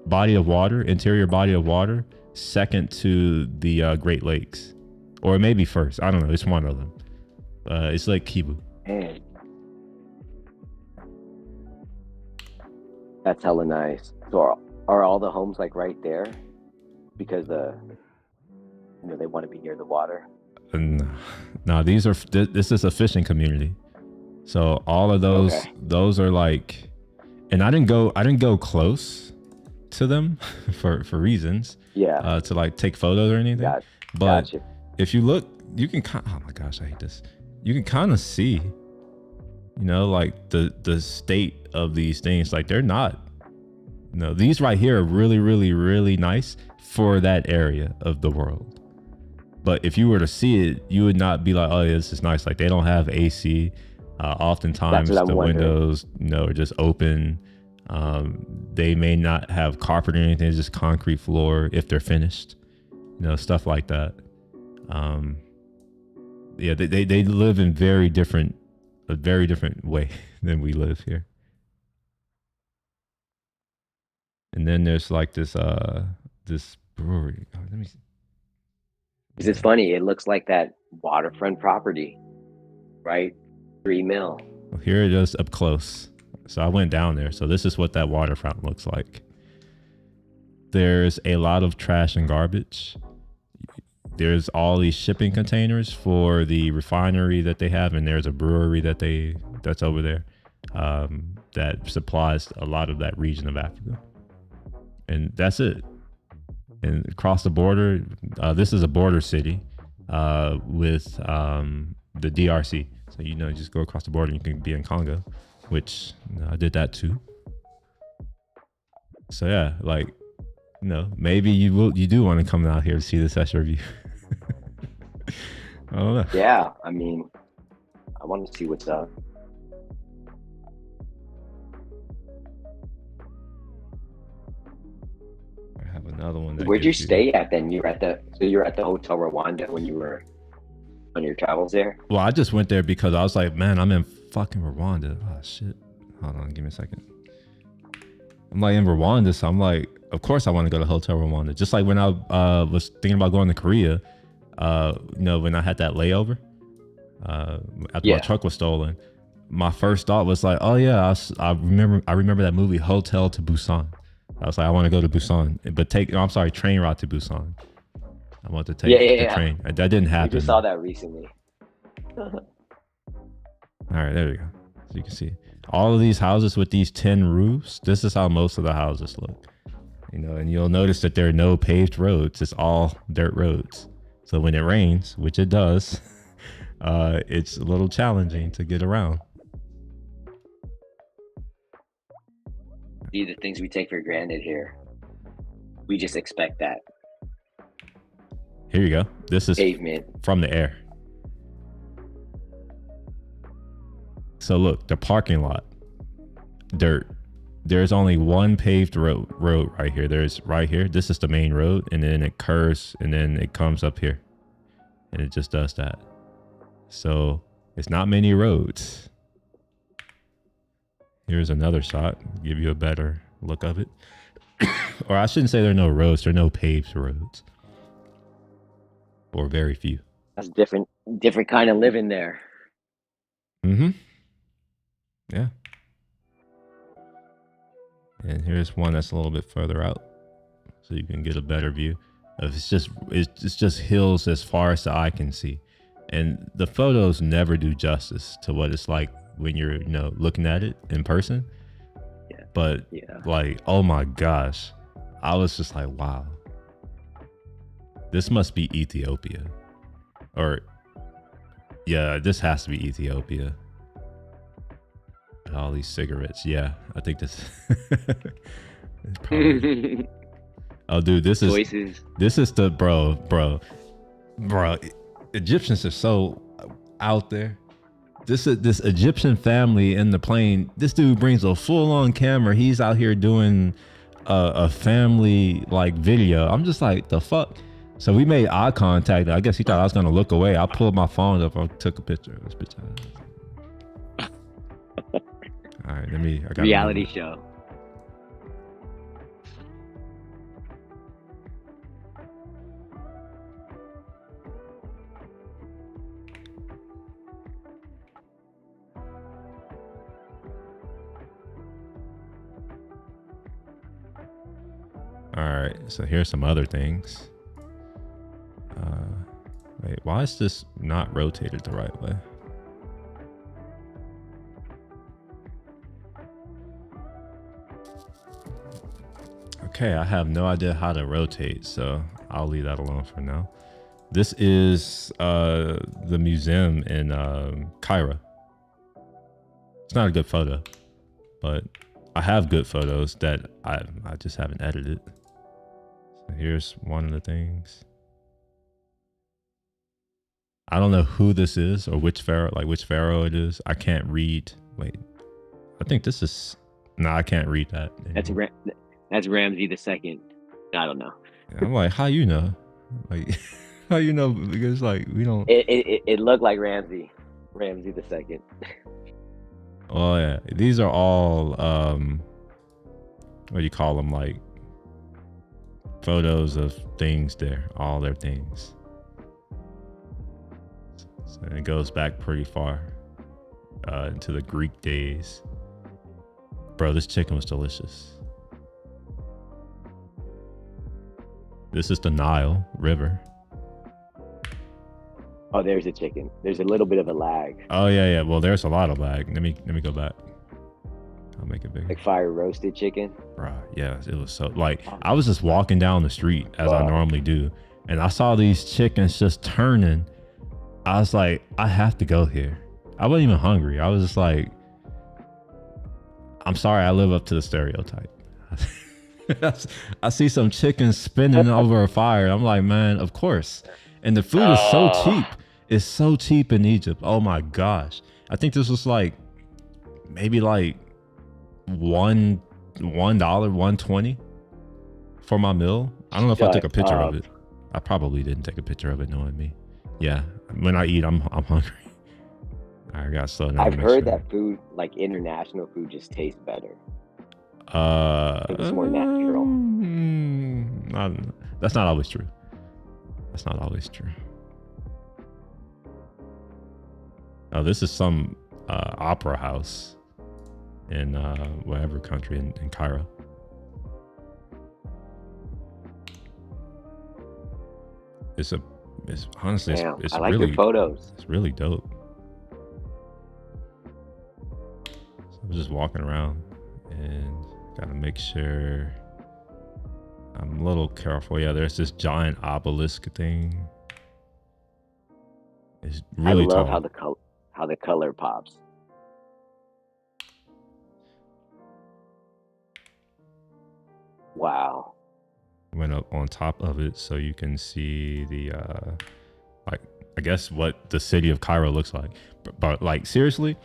body of water, interior body of water, second to the Great Lakes, or maybe first. I don't know. It's one of them. It's Lake Kivu. Man. That's hella nice. So are all the homes like right there? Because you know, they want to be near the water. No, this is a fishing community. So all of those are like, and I didn't go close to them for reasons. Yeah. To like take photos or anything. But if you look, you can oh my gosh, I hate this. You can kind of see, you know, like the state of these things. Like they're not, you know, these right here are really, really, really nice for that area of the world. But if you were to see it, you would not be like, oh yeah, this is nice. Like they don't have AC. Oftentimes the windows, you know, are just open. They may not have carpet or anything. It's just concrete floor if they're finished, you know, stuff like that. Yeah, they live in a very different way than we live here. And then there's like this brewery. Oh, let me see. It's funny. It looks like that waterfront property, right? 3 mil. Well, here it is up close. So I went down there. So this is what that waterfront looks like. There's a lot of trash and garbage. There's all these shipping containers for the refinery that they have, and there's a brewery that's over there. that supplies a lot of that region of Africa, and that's it. And across the border, this is a border city with the DRC. So just go across the border, and you can be in Congo, which I did that too. So yeah, like maybe you do want to come out here to see this SRV. I don't know. Yeah, I mean, I want to see what's up. I have another one. Where'd you stay at then? You were at the Hotel Rwanda when you were on your travels there? Well, I just went there because I was like, man, I'm in fucking Rwanda. Oh shit. Hold on, give me a second. I'm like in Rwanda, so I'm like, of course I want to go to Hotel Rwanda. Just like when I was thinking about going to Korea, when I had that layover, after my truck was stolen, my first thought was like, oh yeah, I remember that movie Hotel to Busan. I was like, I want to go to Busan, but train ride to Busan. I want to take the train. That didn't happen. I just saw that recently. All right, there we go. So you can see all of these houses with these tin roofs. This is how most of the houses look. And you'll notice that there are no paved roads. It's all dirt roads. So when it rains, which it does, it's a little challenging to get around. The things we take for granted here, we just expect that. Here you go. This is pavement from the air. So look, the parking lot, dirt. There's only one paved road right here. There's right here. This is the main road, and then it curves, and then it comes up here, and it just does that. So it's not many roads. Here's another shot, give you a better look of it. Or I shouldn't say there are no roads. There are no paved roads, or very few. That's different kind of living there. Mm-hmm. Yeah. And here's one that's a little bit further out, so you can get a better view. It's just hills as far as the eye can see, and the photos never do justice to what it's like when you're looking at it in person. Yeah. But like, oh my gosh, I was just like, wow, this must be Ethiopia, or this has to be Ethiopia. All these cigarettes. Yeah, I think this. Probably. Oh, dude, this is the bro. Egyptians are so out there. This Egyptian family in the plane. This dude brings a full-on camera. He's out here doing a family like video. I'm just like, the fuck. So we made eye contact. I guess he thought I was gonna look away. I pulled my phone up. I took a picture of this bitch. All right, I got reality show. All right, so here's some other things. Wait, why is this not rotated the right way? Okay, I have no idea how to rotate, so I'll leave that alone for now. This is the museum in Cairo. It's not a good photo, but I have good photos that I just haven't edited. So here's one of the things. I don't know who this is or which pharaoh it is. I can't read. Wait, I think this is. No, I can't read that. That's Ramsey II. I don't know. I'm like, how you know? Like, how you know? Because like we don't. It looked like Ramsey II. Oh yeah, these are all what do you call them? Like photos of things there, all their things. So it goes back pretty far into the Greek days. Bro, this chicken was delicious. This is the Nile River. Oh, there's a chicken. There's a little bit of a lag. Oh yeah. Well, there's a lot of lag. Let me go back. I'll make it bigger. Like fire roasted chicken. Right. Yeah, it was so like I was just walking down the street as I normally do, and I saw these chickens just turning. I was like, I have to go here. I wasn't even hungry. I was just like, I'm sorry, I live up to the stereotype. I see some chickens spinning over a fire. I'm like, man, of course. And the food is so cheap. It's so cheap in Egypt. Oh my gosh. I think this was like maybe like $1, $1.20 for my meal. I don't know if I took a picture of it. I probably didn't take a picture of it, knowing me. Yeah, when I eat, I'm hungry. I got slow down. I've heard that food, like international food, just tastes better. It's more natural. That's not always true. That's not always true. Oh, this is some opera house in whatever country in Cairo. It's honestly, Damn, it's I like really your photos. It's really dope. So I'm just walking around and gotta make sure I'm a little careful. Yeah, there's this giant obelisk thing. It's really I love tall. how the color pops. Wow. Went up on top of it so you can see the like I guess what the city of Cairo looks like. But like seriously,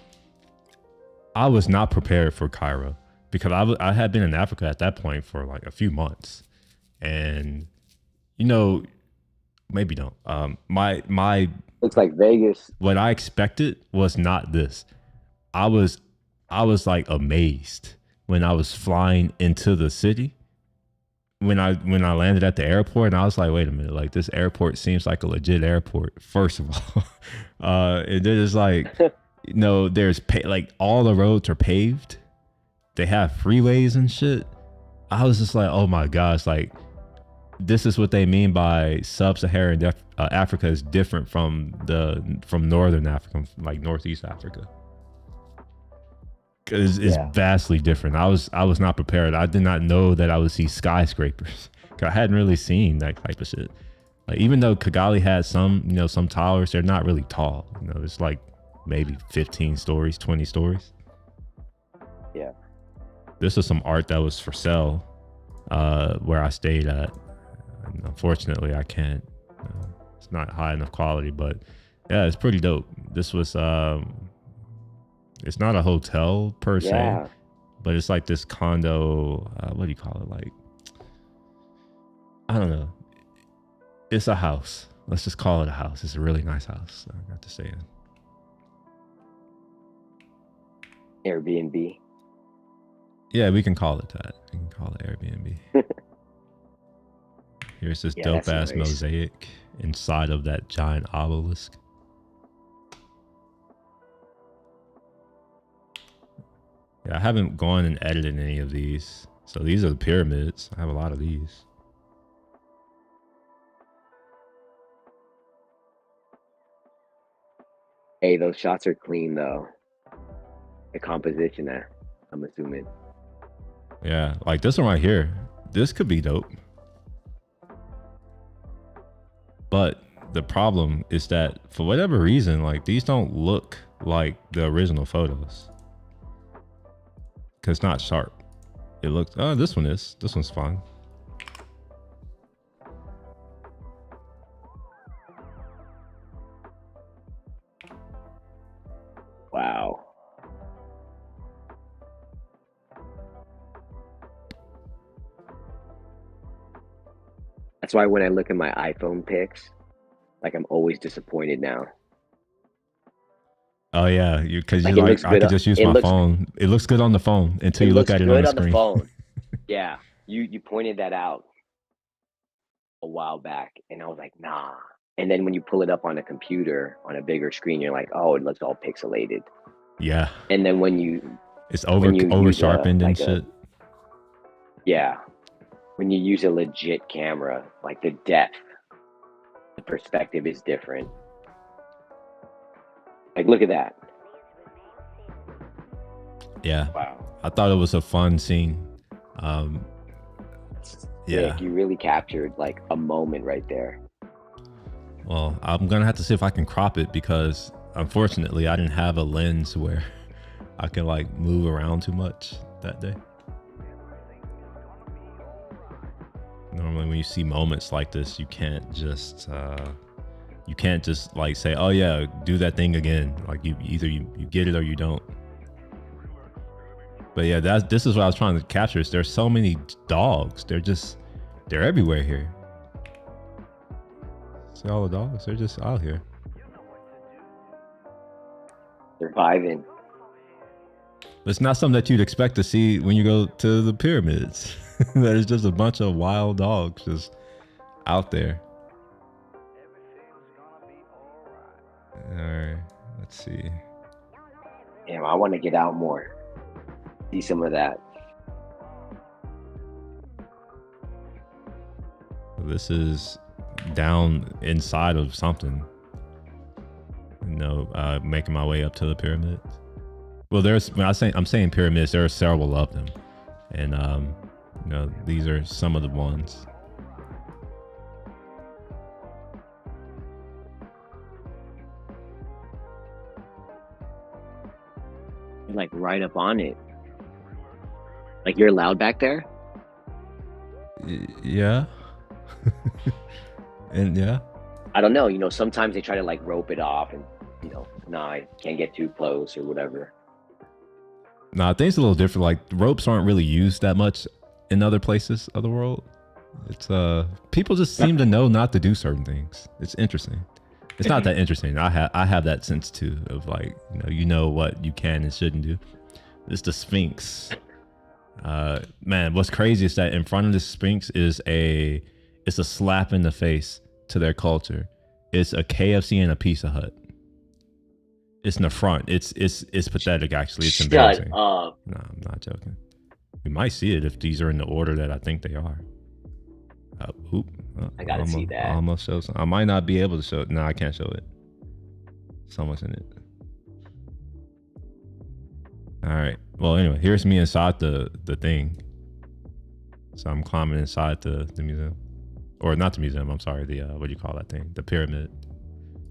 I was not prepared for Cairo because I had been in Africa at that point for like a few months, and you know, maybe don't. My Looks like Vegas. what I expected was not this. I was like amazed when I was flying into the city. When I landed at the airport, and I was like, wait a minute, like this airport seems like a legit airport, first of all. And then it's like, you know, there's like all the roads are paved. They have freeways and shit. I was just like, oh my gosh, like this is what they mean by sub-Saharan Africa is different from Northern Africa, like Northeast Africa. It's vastly different. I was not prepared. I did not know that I would see skyscrapers. I hadn't really seen that type of shit. Like even though Kigali had some, you know, some towers, they're not really tall. You know, it's like maybe 15 stories, 20 stories. Yeah. This is some art that was for sale where I stayed at. And unfortunately, I can't. It's not high enough quality, but yeah, it's pretty dope. This was it's not a hotel per se, but it's like this condo. What do you call it? Like, I don't know. It's a house. Let's just call it a house. It's a really nice house. I got to stay in. Airbnb. Yeah, we can call it that. We can call it Airbnb. Here's this dope ass mosaic inside of that giant obelisk. Yeah, I haven't gone and edited any of these. So these are the pyramids. I have a lot of these. Hey, those shots are clean though. The composition there, I'm assuming. Yeah, like this one right here. This could be dope. But the problem is that for whatever reason, like these don't look like the original photos. Cause it's not sharp. It looks, oh, this one's fine. Wow. That's why when I look at my iPhone pics, like I'm always disappointed now. Oh yeah, because you like I could just use my phone. It looks good on the phone until you look at it on the screen. Phone. Yeah, you pointed that out a while back, and I was like, nah. And then when you pull it up on a computer on a bigger screen, you're like, oh, it looks all pixelated. Yeah. And then when you it's over sharpened and shit. Yeah. When you use a legit camera, like the depth, the perspective is different. Like, look at that. Yeah. Wow. I thought it was a fun scene. Yeah. Sick. You really captured like a moment right there. Well, I'm gonna have to see if I can crop it because unfortunately I didn't have a lens where I can like move around too much that day. Normally when you see moments like this, you can't just like say, oh yeah, do that thing again. Like you get it or you don't. But yeah, this is what I was trying to capture. Is there's so many dogs. They're everywhere here. See all the dogs? They're just out here. Surviving. It's not something that you'd expect to see when you go to the pyramids. There's just a bunch of wild dogs just out there. All right, let's see. Damn, I want to get out more. See some of that. This is down inside of something. Making my way up to the pyramids. Well, I'm saying pyramids, there are several of them, and these are some of the ones. You're like right up on it. Like you're loud back there? Yeah. And yeah. I don't know. Sometimes they try to like rope it off and, nah, I can't get too close or whatever. Nah, things a little different. Like ropes aren't really used that much in other places of the world. It's people just seem to know not to do certain things. It's interesting. It's not that interesting. I have that sense too of like, you know what you can and shouldn't do. It's the Sphinx. Man, what's crazy is that in front of the Sphinx is it's a slap in the face to their culture. It's a KFC and a Pizza Hut. It's in the front. It's pathetic actually. It's embarrassing. Shut up. No, I'm not joking. We might see it if these are in the order that I think they are. I gotta see that. I almost show some. I might not be able to show it. No, I can't show it. So much in it. All right. Well, anyway, here's me inside the thing. So I'm climbing inside the museum, or not the museum. I'm sorry. The what do you call that thing? The pyramid,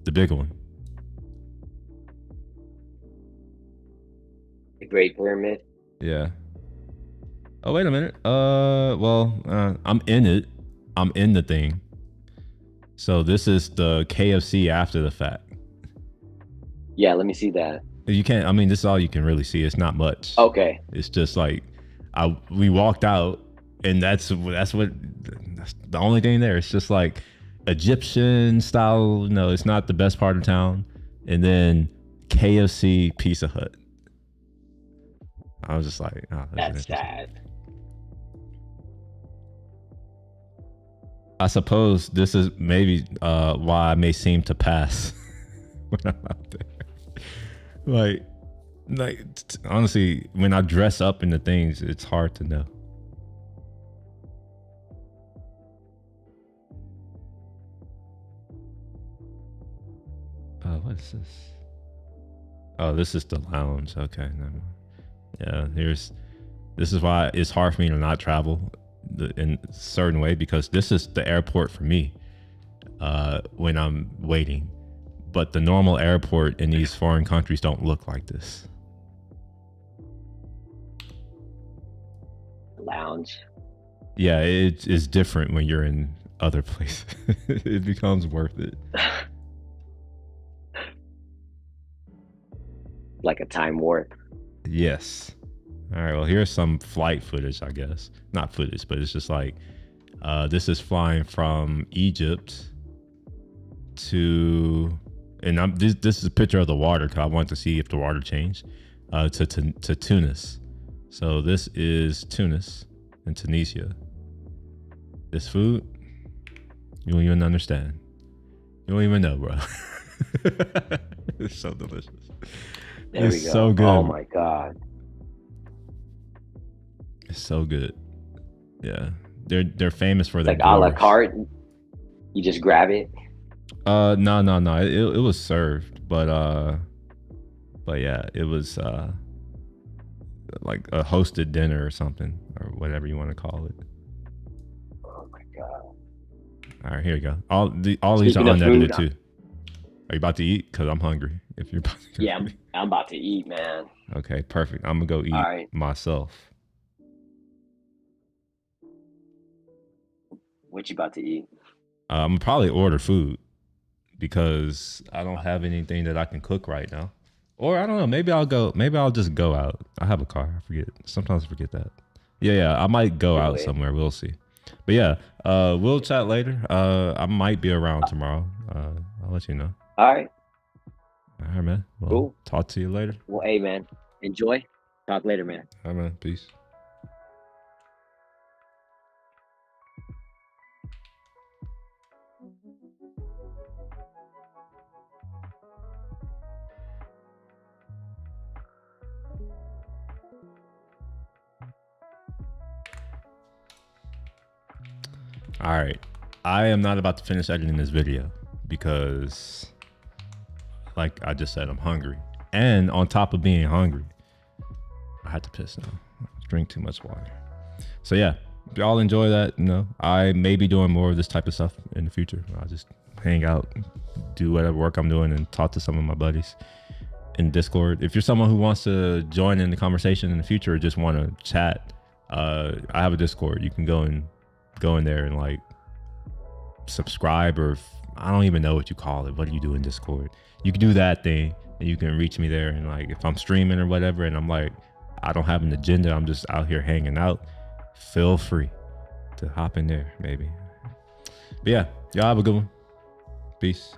the big one. The Great Pyramid. Yeah. Oh wait a minute. I'm in it. I'm in the thing. So this is the KFC after the fact. Yeah, let me see that. You can't. I mean, this is all you can really see. It's not much. Okay. It's just like we walked out, and that's the only thing there. It's just like Egyptian style. No, it's not the best part of town. And then KFC, Pizza Hut. I was just like, oh, that's sad. I suppose this is maybe why I may seem to pass when I'm out there. Like honestly, when I dress up in the things, it's hard to know. What is this? Oh, this is the lounge. Okay, never mind. Yeah, this is why it's hard for me to not travel in a certain way, because this is the airport for me when I'm waiting. But the normal airport in these foreign countries don't look like this. Lounge. Yeah, it's different when you're in other places. It becomes worth it. Like a time warp. Yes. All right, well, here's some flight footage, I guess. Not footage, but it's just like, this is flying from Egypt to, and this is a picture of the water because I wanted to see if the water changed, to Tunis. So this is Tunis in Tunisia. This food, you don't even understand. You don't even know, bro. It's so delicious. There it's we go. So good. Oh my God. It's so good. Yeah. They're famous for their like a la carte. You just grab it. No. It was served, but yeah, it was like a hosted dinner or something, or whatever you want to call it. Oh my god. All right, here you go. All these are Speaking of unedited food, too. Are you about to eat? Cause I'm hungry. If you're about to Yeah, I'm about to eat, man. Okay, perfect. I'm gonna go eat All right. myself. What you about to eat? I'm gonna probably order food because I don't have anything that I can cook right now. Or I don't know. Maybe I'll just go out. I have a car. I forget. Sometimes I forget that. Yeah. I might go out somewhere. We'll see. But yeah, we'll chat later. I might be around tomorrow. I'll let you know. All right. All right, man. Well, Cool. Talk to you later. Well, hey, man. Enjoy. Talk later, man. All right, man. Peace. All right. I am not about to finish editing this video because, like I just said, I'm hungry. And on top of being hungry, I had to piss now. Drink too much water. So yeah, if y'all enjoy that, I may be doing more of this type of stuff in the future. I'll just hang out, do whatever work I'm doing, and talk to some of my buddies in Discord. If you're someone who wants to join in the conversation in the future or just want to chat, I have a Discord. You can go in there and like subscribe, or I don't even know what you call it. What do you do in Discord? You can do that thing and you can reach me there. And like, if I'm streaming or whatever, and I'm like, I don't have an agenda, I'm just out here hanging out, feel free to hop in there, maybe. But yeah, y'all have a good one. Peace.